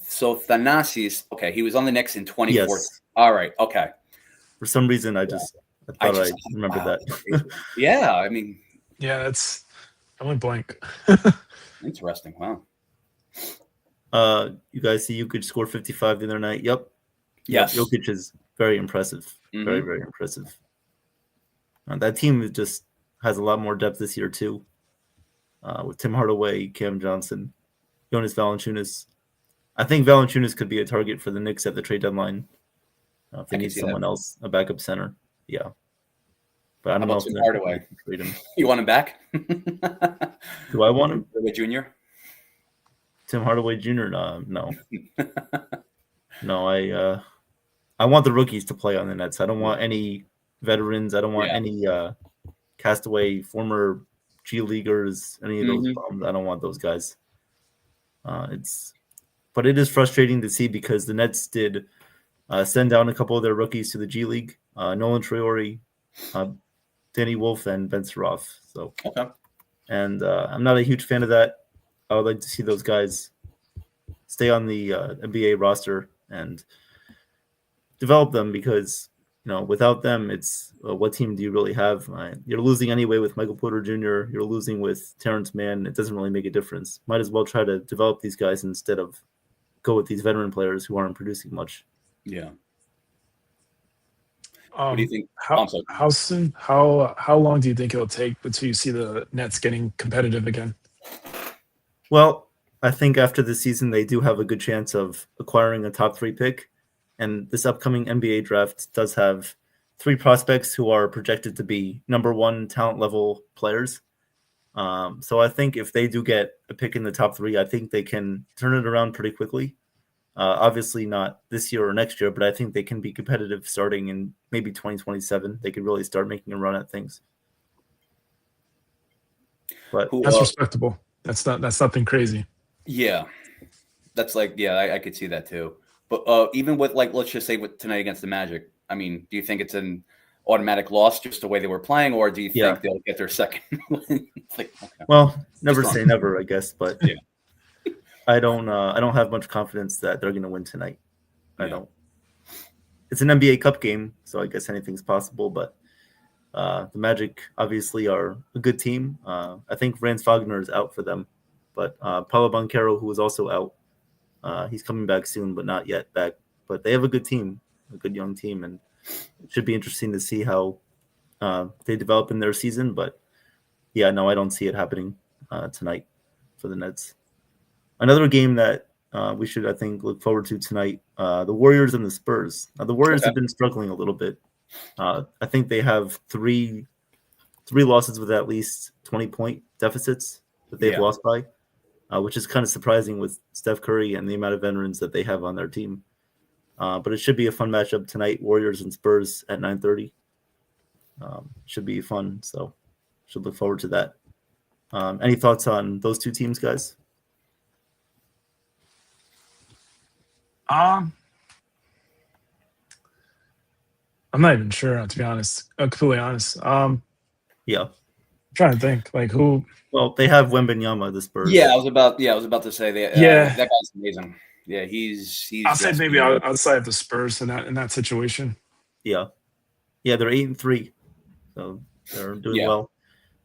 So Thanasis, okay, he was on the Knicks in 2014. Yes. All right. Okay. For some reason, I thought I remembered that. Yeah, I mean. Yeah, I went blank. Interesting. Wow. You guys see Jokic scored 55 the other night? Yep. Yes. Jokic is very impressive. Mm-hmm. Very, very impressive. That team just has a lot more depth this year too. With Tim Hardaway, Cam Johnson, Jonas Valanciunas. I think Valanciunas could be a target for the Knicks at the trade dedeadline. If they need someone else, a backup center. Yeah. But I don't know if they're Hardaway. Trade him. You want him back? Do I want him? Hardaway Jr.? Tim Hardaway Jr. No. No, I want the rookies to play on the Nets. I don't want any veterans. I don't want any castaway former G Leaguers, any of those bums. I don't want those guys. But it is frustrating to see because the Nets did send down a couple of their rookies to the G League. Nolan Traore, Danny Wolf, and Ben Saroff. So, and I'm not a huge fan of that. I would like to see those guys stay on the NBA roster and develop them because, without them, it's what team do you really have? You're losing anyway with Michael Porter Jr. You're losing with Terrence Mann. It doesn't really make a difference. Might as well try to develop these guys instead of go with these veteran players who aren't producing much. Yeah. What do you think? How soon? How long do you think it'll take until you see the Nets getting competitive again? Well, I think after the season, they do have a good chance of acquiring a top 3 pick. And this upcoming NBA draft does have 3 prospects who are projected to be number 1 talent level players. So I think if they do get a pick in the top 3, I think they can turn it around pretty quickly. Obviously not this year or next year, but I think they can be competitive starting in maybe 2027. They could really start making a run at things. But that's respectable. That's nothing crazy. Yeah, that's I could see that too. But even with let's just say with tonight against the Magic, I mean, do you think it's an automatic loss just the way they were playing, or do you think they'll get their second win? Well, never say never, I guess, but I don't have much confidence that they're going to win tonight. I don't. it's an NBA Cup game, so I guess anything's possible. But the Magic obviously are a good team. I think Franz Wagner is out for them, but Paulo Banchero, who is also out, he's coming back soon, but not yet back. But they have a good team, a good young team, and it should be interesting to see how they develop in their season. But yeah, no, I don't see it happening tonight for the Nets. Another game that we should, I think, look forward to tonight, the Warriors and the Spurs. Now, the Warriors have been struggling a little bit. I think they have three losses with at least 20-point deficits that they've lost by, which is kind of surprising with Steph Curry and the amount of veterans that they have on their team. But it should be a fun matchup tonight, Warriors and Spurs at 9:30. Should be fun, so should look forward to that. Any thoughts on those two teams, guys? I'm not even sure, to be honest. Completely honest. Yeah. I'm trying to think, like, who. Well, they have Wembanyama, the Spurs. Yeah, I was about to say that. Yeah. That guy's amazing. Yeah, he's. I'll say maybe outside of the Spurs in that situation. Yeah, they're 8-3, so they're doing well.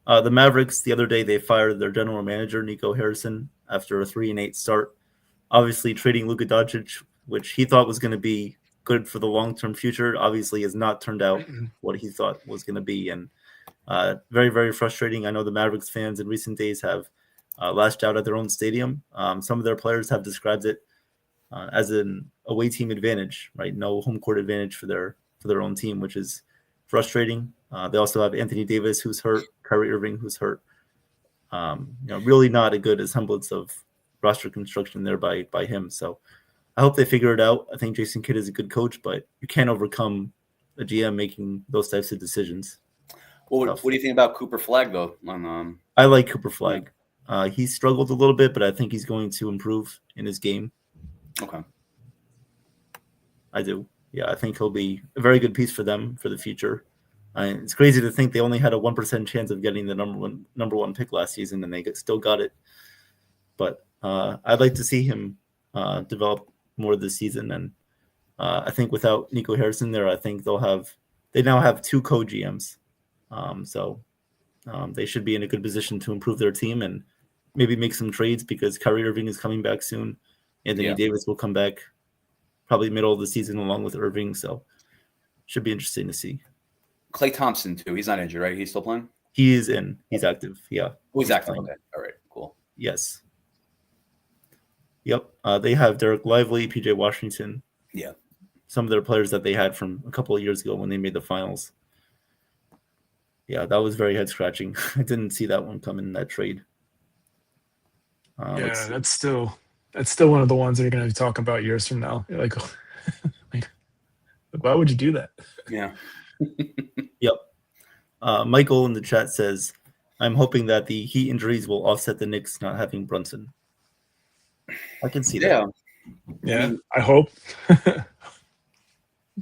The Mavericks, the other day, they fired their general manager Nico Harrison after a 3-8 start. Obviously, trading Luka Doncic, which he thought was going to be good for the long-term future, obviously has not turned out what he thought was going to be, and very, very frustrating. I know the Mavericks fans in recent days have lashed out at their own stadium. Some of their players have described it as an away team advantage, right? No home court advantage for their own team, which is frustrating. They also have Anthony Davis, who's hurt, Kyrie Irving, who's hurt. Really not a good semblance of roster construction there by him. So I hope they figure it out. I think Jason Kidd is a good coach, but you can't overcome a GM making those types of decisions. Well, what do you think about Cooper Flag, though? I like Cooper Flag. He struggled a little bit, but I think he's going to improve in his game. Okay. I do. Yeah, I think he'll be a very good piece for them for the future. It's crazy to think they only had a 1% chance of getting the number one pick last season, and they still got it. But I'd like to see him develop more this season. And I think without Nico Harrison there, I think they now have two co-GMs. So they should be in a good position to improve their team and maybe make some trades because Kyrie Irving is coming back soon. Anthony Davis will come back probably middle of the season along with Irving. So should be interesting to see. Klay Thompson, too. He's not injured, right? He's still playing? He is in. He's active. Yeah. Oh, he's active. Okay. All right. Cool. Yes. Yep. They have Derek Lively, PJ Washington. Yeah. Some of their players that they had from a couple of years ago when they made the finals. Yeah, that was very head scratching. I didn't see that one coming in that trade. That's still one of the ones that you're going to be talking about years from now. You're like, why would you do that? Yeah. Yep. Michael in the chat says, I'm hoping that the Heat injuries will offset the Knicks not having Brunson. I can see that. Yeah, I hope. Like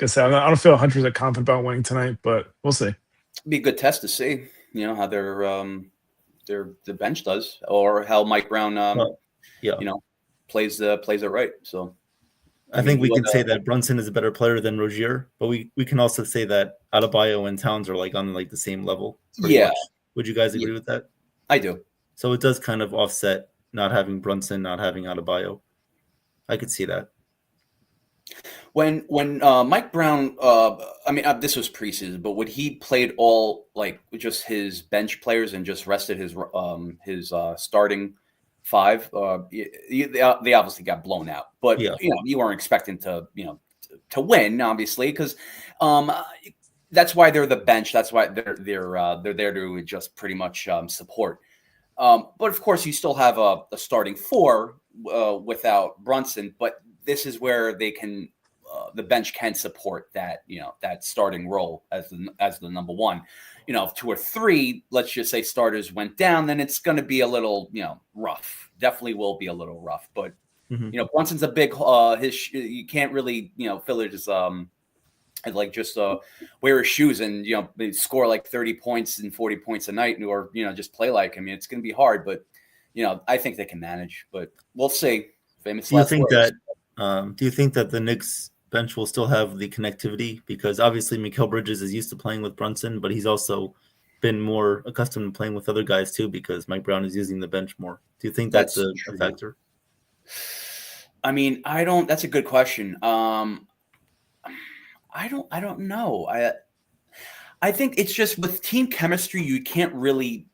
I said, I don't feel 100% confident about winning tonight, but we'll see. It'd be a good test to see, how the bench does, or how Mike Brown, plays it right. So, I think we can say that Brunson is a better player than Rozier, but we can also say that Adebayo and Towns are on the same level. Much. Would you guys agree with that? I do. So it does kind of offset not having Brunson, not having Adebayo. I could see that. When Mike Brown, this was preseason, but when he played all just his bench players and just rested his starting five, they obviously got blown out. But you weren't expecting to win, obviously, because that's why they're the bench. That's why they're there to just pretty much support. But of course, you still have a starting four without Brunson. But this is where they can. The bench can support that, that starting role as the number one. If 2 or 3, let's just say starters went down, then it's going to be a little, rough. Definitely will be a little rough. But Brunson's a big. You can't really, fill it as just wear his shoes and score like 30 points and 40 points a night, or just play like. I mean, it's going to be hard, but I think they can manage. But we'll see. Famous last words. Do you think that the Knicks bench will still have the connectivity because obviously Mikal Bridges is used to playing with Brunson, but he's also been more accustomed to playing with other guys too because Mike Brown is using the bench more. Do you think that's a true. factor? I mean, I don't. That's a good question. I don't know. I think it's just with team chemistry, you can't really.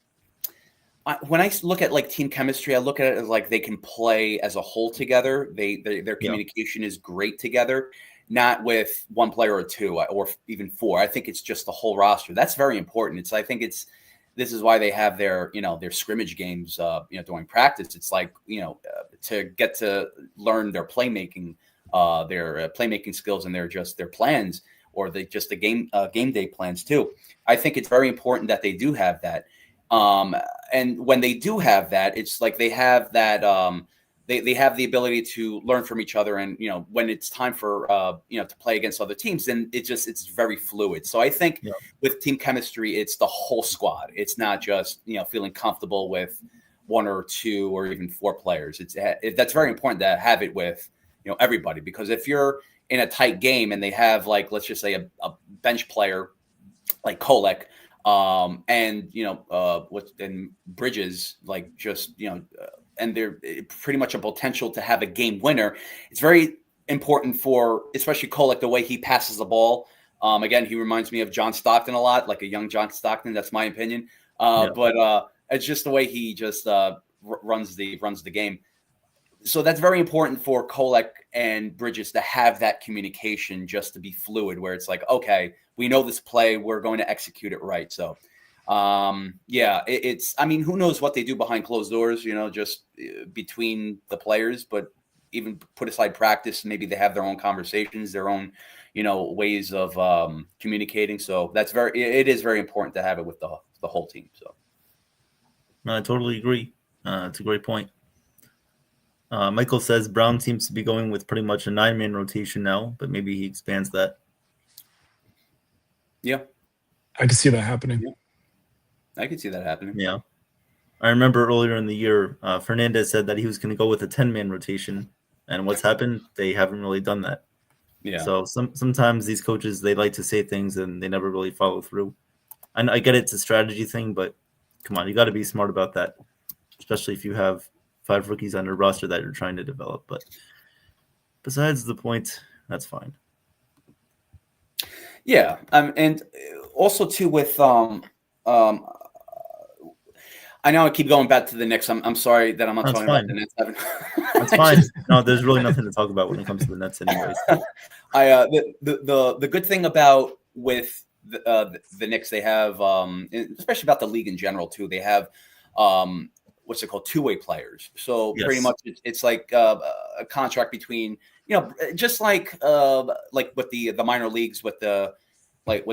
When I look at like team chemistry, I look at it as like they can play as a whole together. Their communication is great together, not with one player or two or even four. I think it's just the whole roster. That's very important. This is why they have their scrimmage games during practice. It's like to get to learn their playmaking skills and their plans or just the game day plans too. I think it's very important that they do have that. And when they do have that, it's like they have that they have the ability to learn from each other. And when it's time for to play against other teams, then it's very fluid. So I think with team chemistry, it's the whole squad. It's not just feeling comfortable with one or two or even four players. That's very important to have it with everybody, because if you're in a tight game and they have, like, let's just say a bench player like Kolek, and Bridges, like, just and they're pretty much a potential to have a game winner. It's very important for especially Kolek, the way he passes the ball. Again, he reminds me of John Stockton a lot, like a young John Stockton. That's my opinion. But it's just the way he just runs the game. So that's very important for Kolek and Bridges to have that communication, just to be fluid, where it's like, okay, we know this play, we're going to execute it right. So, it's, I mean, who knows what they do behind closed doors, just between the players, but even put aside practice, maybe they have their own conversations, their own, ways of communicating. So it is very important to have it with the whole team. So. No, I totally agree. It's a great point. Michael says Brown seems to be going with pretty much a 9-man rotation now, but maybe he expands that. Yeah. I can see that happening. Yeah. I could see that happening. Yeah. I remember earlier in the year, Fernandez said that he was going to go with a 10-man rotation, and what's happened? They haven't really done that. Yeah. So sometimes these coaches, they like to say things and they never really follow through. And I get it's a strategy thing, but come on, you got to be smart about that, especially if you have 5 rookies on your roster that you're trying to develop. But besides the point, that's fine. Yeah, and also too with I know I keep going back to the Knicks. I'm sorry that I'm not talking about the Nets. That's fine. No, there's really nothing to talk about when it comes to the Nets, anyways. The good thing about with the Knicks, they have especially about the league in general too. They have what's it called, two-way players. So pretty much it's like a contract between, just like with the minor leagues with the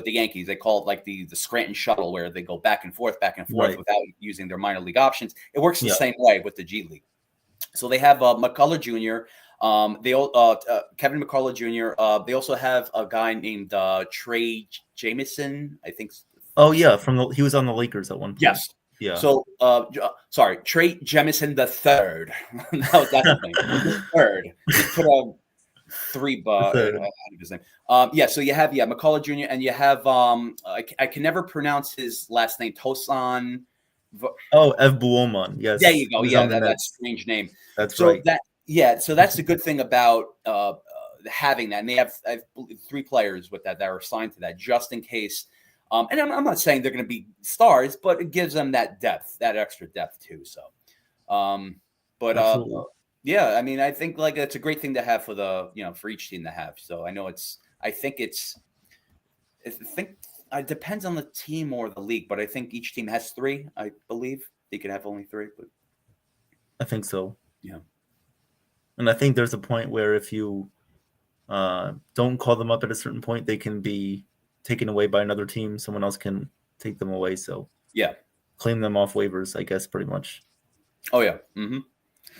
Yankees, they call it like the Scranton shuttle, where they go back and forth right, without using their minor league options. It works the same way with the G League. So they have McCullough Jr. Kevin McCullough Jr. They also have a guy named Trey Jamison, I think. Oh yeah, he was on the Lakers at one point. Yes. Yeah. So, sorry, Trey Jemison the third. That's the thing. The third. Put a 3 his name. So you have McCullough Jr. and you have I can never pronounce his last name. Tosan. Ev Buoman. Yes. There you go. Yeah, that's a strange name. That's so right. So that's the good thing about having that, and they have 3 players with that are assigned to that, just in case. And I'm not saying they're going to be stars, but it gives them that depth, that extra depth too. So, I mean, I think like it's a great thing to have for for each team to have. So I think it depends on the team or the league, but I think each team has 3. I believe they can have only 3, but I think so. Yeah. And I think there's a point where if you don't call them up at a certain point, they can be taken away by another team. Someone else can take them away. So claim them off waivers, I guess, pretty much. Oh yeah. Mm-hmm.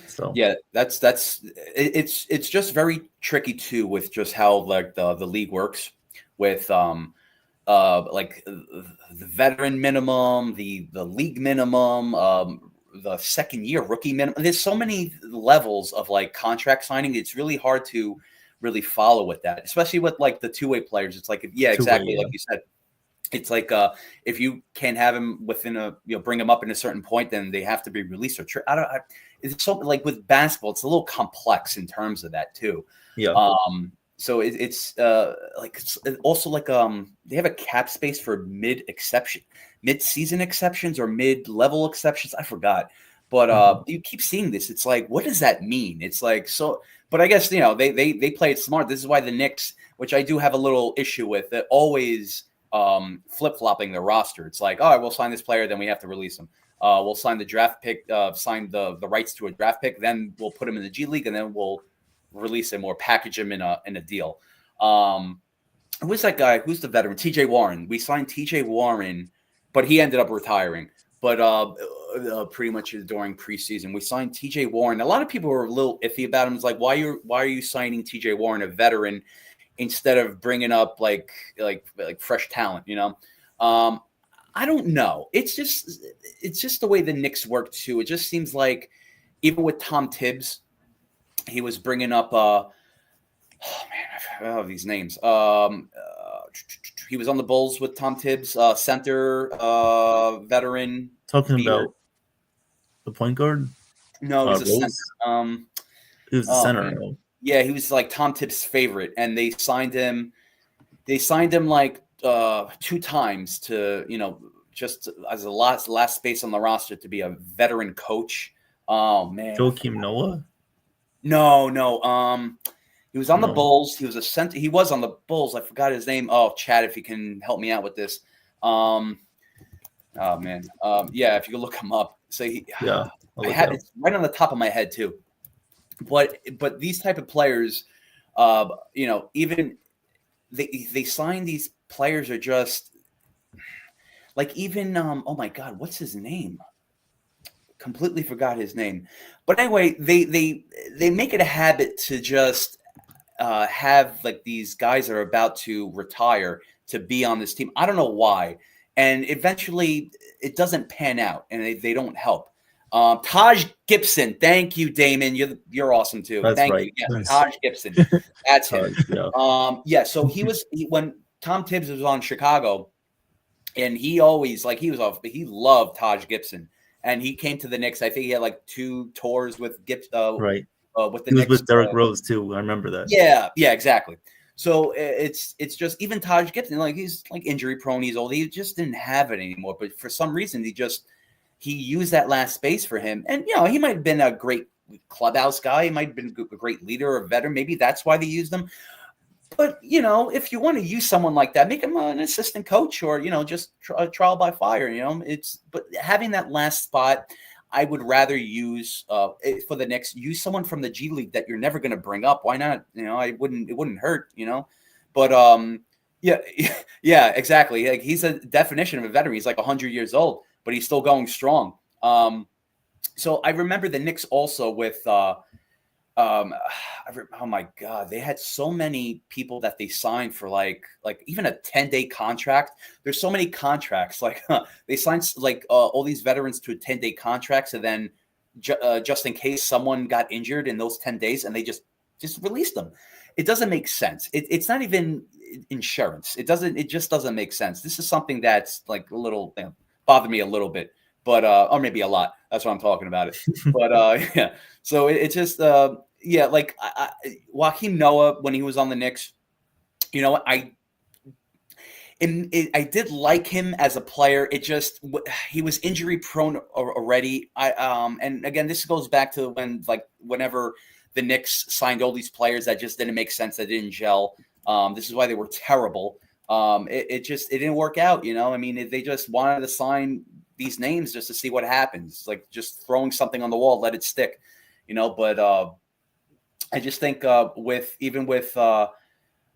So it's just very tricky too with just how like the league works with like the veteran minimum, the league minimum, the second year rookie minimum. There's so many levels of like contract signing. It's really hard to really follow with that, especially with like the two-way players. It's like, yeah, exactly. Like you said, it's like if you can't have him within bring him up in a certain point, then they have to be released or it's something like with basketball, it's a little complex in terms of that too. Yeah. So it's also like they have a cap space for mid-season exceptions or mid-level exceptions. I forgot. But you keep seeing this. It's like, what does that mean? It's like, so, but I guess, they play it smart. This is why the Knicks, which I do have a little issue with, that always flip-flopping their roster. It's like, all right, we'll sign this player, then we have to release him. We'll sign the draft pick, sign the rights to a draft pick, then we'll put him in the G League, and then we'll release him or package him in a deal. Who's that guy? Who's the veteran? TJ Warren. We signed TJ Warren, but he ended up retiring. But pretty much during preseason, we signed TJ Warren. A lot of people were a little iffy about him. It's like, why are you signing TJ Warren, a veteran, instead of bringing up like fresh talent? I don't know. It's just the way the Knicks work too. It just seems like even with Tom Tibbs, he was bringing up oh man, I forgot these names. He was on the Bulls with Tom Tibbs, center, veteran. Talking leader. about the point guard? No, he was a Rose? center. He was the center. Man. Yeah, he was like Tom Tibbs' favorite, and they signed him. They signed him like 2 times to, just as a last space on the roster to be a veteran coach. Oh man, Joakim Noah? No. He was on the No. Bulls. He was a center. He was on the Bulls. I forgot his name. Oh, Chad, if you can help me out with this. Oh man. Yeah, if you can look him up. So I had it's right on the top of my head too. But these type of players, even they sign these players are just like, even oh my God, what's his name? Completely forgot his name. But anyway, they make it a habit to just have like these guys that are about to retire to be on this team. I don't know why. And eventually it doesn't pan out and they don't help. Taj Gibson. Thank you, Damon. You're awesome too. That's Thank right. you. Yeah, Nice. Taj Gibson. That's him. Yeah. So when Tom Tibbs was on Chicago, and he always he loved Taj Gibson. And he came to the Knicks. I think he had like 2 tours with Gibson. Right. With the He was Knicks, with Derrick Rose too. I remember that. Yeah, exactly. So it's just, even Taj Gibson, like, he's like injury prone. He's old. He just didn't have it anymore. But for some reason, he used that last space for him. And he might have been a great clubhouse guy. He might have been a great leader or veteran. Maybe that's why they used him. But if you want to use someone like that, make him an assistant coach, or just trial by fire. But having that last spot, I would rather use for the Knicks, use someone from the G League that you're never going to bring up. Why not? It wouldn't hurt. But yeah, exactly. Like, he's a definition of a veteran. He's like 100 years old, but he's still going strong. So I remember the Knicks also with. Oh my God, they had so many people that they signed for like even a 10-day contract. There's so many contracts. They signed all these veterans to 10-day contracts, and then just in case someone got injured in those 10 days, and they just released them. It doesn't make sense. It's not even insurance. It just doesn't make sense. This is something that's like a little bothered me a little bit, but or maybe a lot. That's what I'm talking about it. But yeah. So it's just Joakim Noah, when he was on the Knicks, I did like him as a player. He was injury prone already. And again, this goes back to whenever the Knicks signed all these players that just didn't make sense, that didn't gel. This is why they were terrible. It didn't work out. They just wanted to sign these names just to see what happens, like just throwing something on the wall, let it stick, but I just think with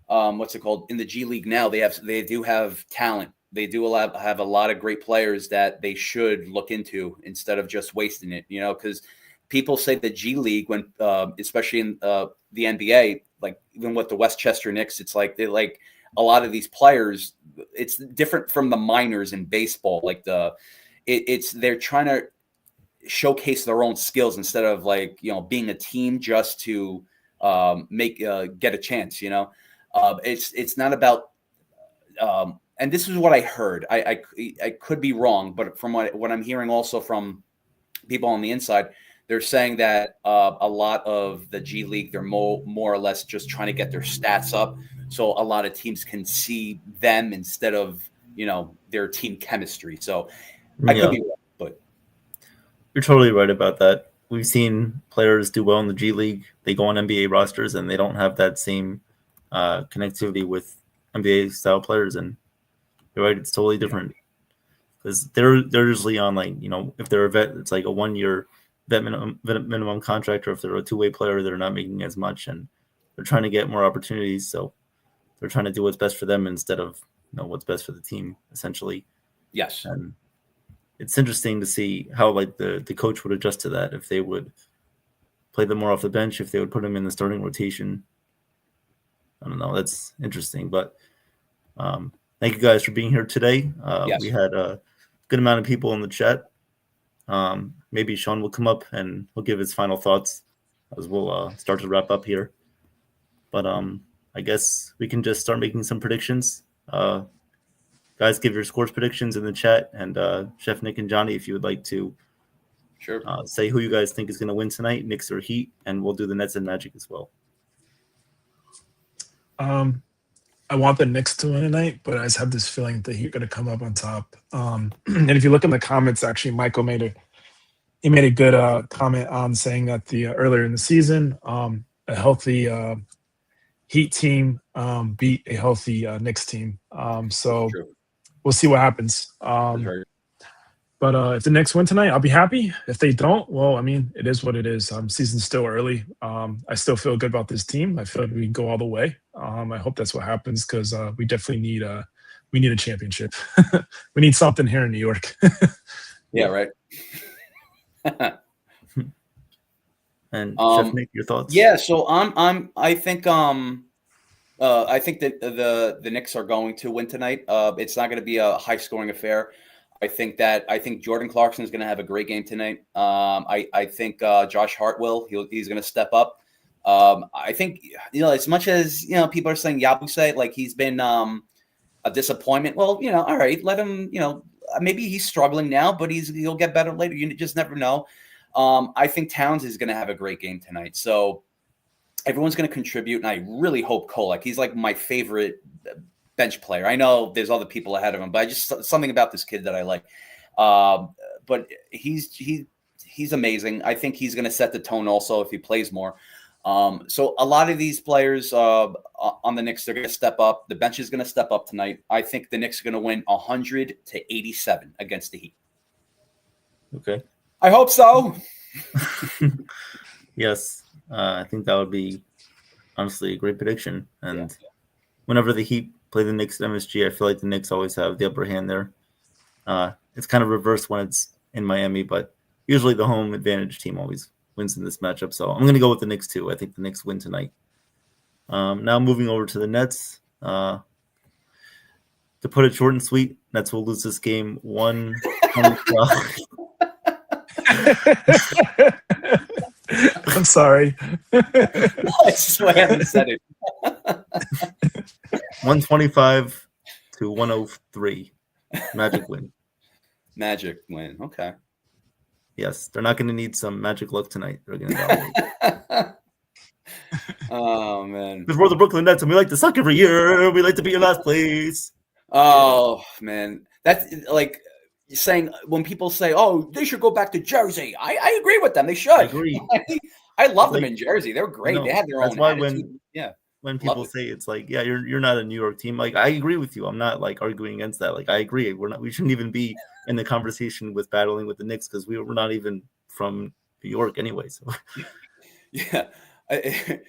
what's it called, in the G League now, they do have talent. They do have a lot of great players that they should look into instead of just wasting it, because people say the G League, when especially in the NBA, like even with the Westchester Knicks, it's like a lot of these players, it's different from the minors in baseball. Like they're trying to showcase their own skills instead of being a team just to get a chance. It's not about. And this is what I heard. I could be wrong, but from what I'm hearing also from people on the inside, they're saying that a lot of the G League, they're more or less just trying to get their stats up, so a lot of teams can see them instead of their team chemistry. So I could be wrong, but you're totally right about that. We've seen players do well in the G League. They go on NBA rosters and they don't have that same connectivity with NBA style players. And you're right, it's totally different because they're usually on if they're a vet, it's like a 1 year vet minimum contract, or if they're a two-way player, they're not making as much, and they're trying to get more opportunities. So they're trying to do what's best for them instead of what's best for the team, essentially. Yes. And it's interesting to see how the coach would adjust to that, if they would play them more off the bench, if they would put them in the starting rotation. I don't know. That's interesting. But thank you guys for being here today. Yes. We had a good amount of people in the chat. Maybe Sean will come up and he'll give his final thoughts as we'll start to wrap up here. But I guess we can just start making some predictions. Guys, give your scores predictions in the chat, and Chef Nick and Johnny, if you would like to say who you guys think is going to win tonight, Knicks or Heat, and we'll do the Nets and Magic as well. I want the Knicks to win tonight, but I just have this feeling that the Heat are going to come up on top. And if you look in the comments, actually, Michael made a good comment on saying that the earlier in the season, a healthy Heat team beat a healthy Knicks team. So we'll see what happens. But if the Knicks win tonight, I'll be happy. If they don't, well, I mean, it is what it is. Season's still early. I still feel good about this team. I feel like we can go all the way. I hope that's what happens because we definitely need a championship. We need something here in New York. Yeah, right. And Chef Nick, your thoughts? Yeah, so I think that the Knicks are going to win tonight. It's not going to be a high scoring affair. I think Jordan Clarkson is going to have a great game tonight. I think Josh Hart he's going to step up. I think as much as people are saying Yabusele, like he's been a disappointment. Well, all right, let him. Maybe he's struggling now, but he'll get better later. You just never know. I think Towns is going to have a great game tonight. So everyone's going to contribute, and I really hope Kolek. He's like my favorite bench player. I know there's other people ahead of him, but something about this kid that I like. But he's amazing. I think he's going to set the tone also if he plays more. So a lot of these players on the Knicks, they're going to step up. The bench is going to step up tonight. I think the Knicks are going to win 100-87 against the Heat. Okay. I hope so. Yes. I think that would be honestly a great prediction. And whenever the Heat play the Knicks at MSG, I feel like the Knicks always have the upper hand there. It's kind of reversed when it's in Miami, but usually the home advantage team always wins in this matchup. So I'm going to go with the Knicks too. I think the Knicks win tonight. Now moving over to the Nets. To put it short and sweet, Nets will lose this game 1-12. I'm sorry. I haven't said it. 125-103. Magic win. Magic win. Okay. Yes, they're not going to need some magic luck tonight. They're going to dominate. Oh man. Because we're the Brooklyn Nets and we like to suck every year. We like to be in last place. Oh man, that's like saying when people say, "Oh, they should go back to Jersey." I agree with them. They should. I agree. I love them in Jersey. They're great. They have their own. That's why attitude. when people say it's like, yeah, you're not a New York team. Like I agree with you. I'm not like arguing against that. Like I agree. We shouldn't even be in the conversation with battling with the Knicks because we're not even from New York anyway. So yeah. I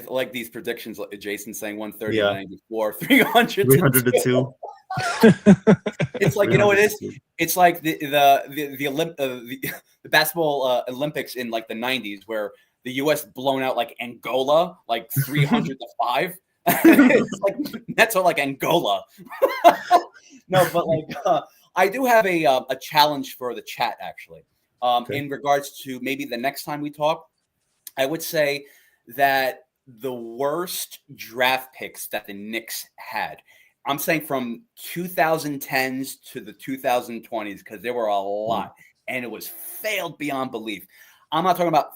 like these predictions, like Jason saying 130-94, 300-2. It's like, you know what it is? It's like the basketball Olympics in like the 90s where the US blown out like Angola like 300-5. It's like Nets are like Angola. No, but like I do have a challenge for the chat actually. In regards to maybe the next time we talk, I would say that the worst draft picks that the Knicks had, I'm saying from 2010s to the 2020s, because there were a lot, and it was failed beyond belief. I'm not talking about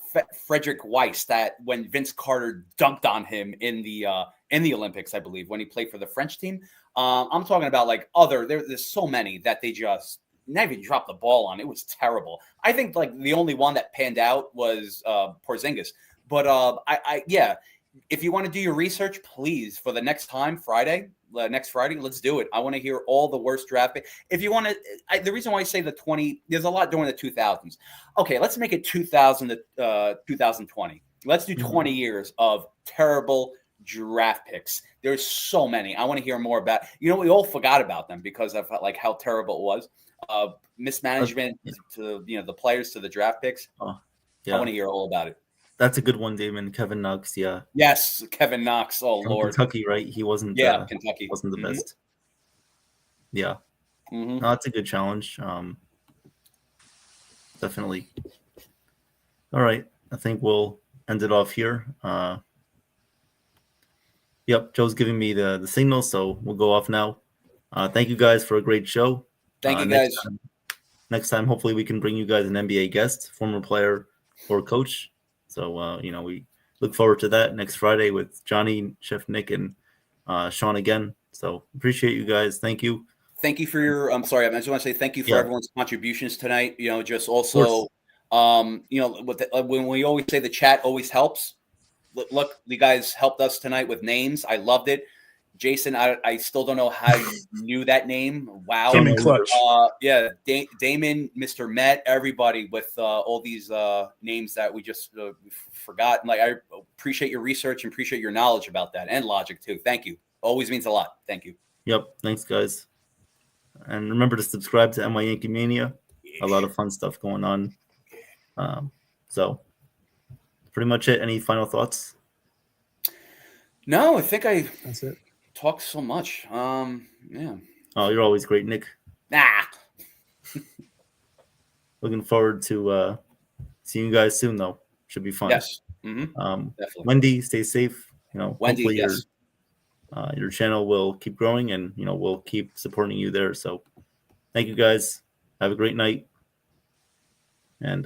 Frederick Weiss, that when Vince Carter dunked on him in the Olympics, I believe, when he played for the French team. I'm talking about like there's so many that they just never dropped the ball on. It was terrible. I think like the only one that panned out was Porzingis. But yeah, if you want to do your research, please, for the next time, next Friday, let's do it. I want to hear all the worst draft picks. If you want to, the reason why I say the 20, there's a lot during the 2000s. Okay, let's make it 2000 to 2020. Let's do 20 years of terrible draft picks. There's so many. I want to hear more about. We all forgot about them because of like how terrible it was. Mismanagement to the players to the draft picks. Yeah. I want to hear all about it. That's a good one, Damon. Kevin Knox, yeah. Yes, Kevin Knox. Oh, From Lord. Kentucky, right? He wasn't. Kentucky wasn't the best. Yeah. Mm-hmm. No, that's a good challenge. Definitely. All right. I think we'll end it off here. Yep, Joe's giving me the signal, so we'll go off now. Thank you guys for a great show. Thank you, guys. Next time, hopefully, we can bring you guys an NBA guest, former player or coach. So, we look forward to that next Friday with Johnny, Chef Nick, and Sean again. So, appreciate you guys. Thank you. Thank you for your. I'm sorry. I just want to say thank you for everyone's contributions tonight. Just also, when we always say the chat always helps. Look, you guys helped us tonight with names. I loved it. Jason, I still don't know how you knew that name. Wow. Damon Clutch. Yeah, Damon, Mr. Met, everybody with all these names that we just forgot. Like, I appreciate your research and appreciate your knowledge about that and logic too. Thank you. Always means a lot. Thank you. Yep. Thanks, guys. And remember to subscribe to MY Yankee Mania. A lot of fun stuff going on. So pretty much it. Any final thoughts? No, I think That's it. Talked so much. Yeah. Oh, you're always great, Nick. Looking forward to seeing you guys soon, though. Should be fun. Yes. Mm-hmm. Definitely. Wendy, stay safe. Wendy, hopefully yes. your channel will keep growing, and we'll keep supporting you there. So, thank you guys. Have a great night, and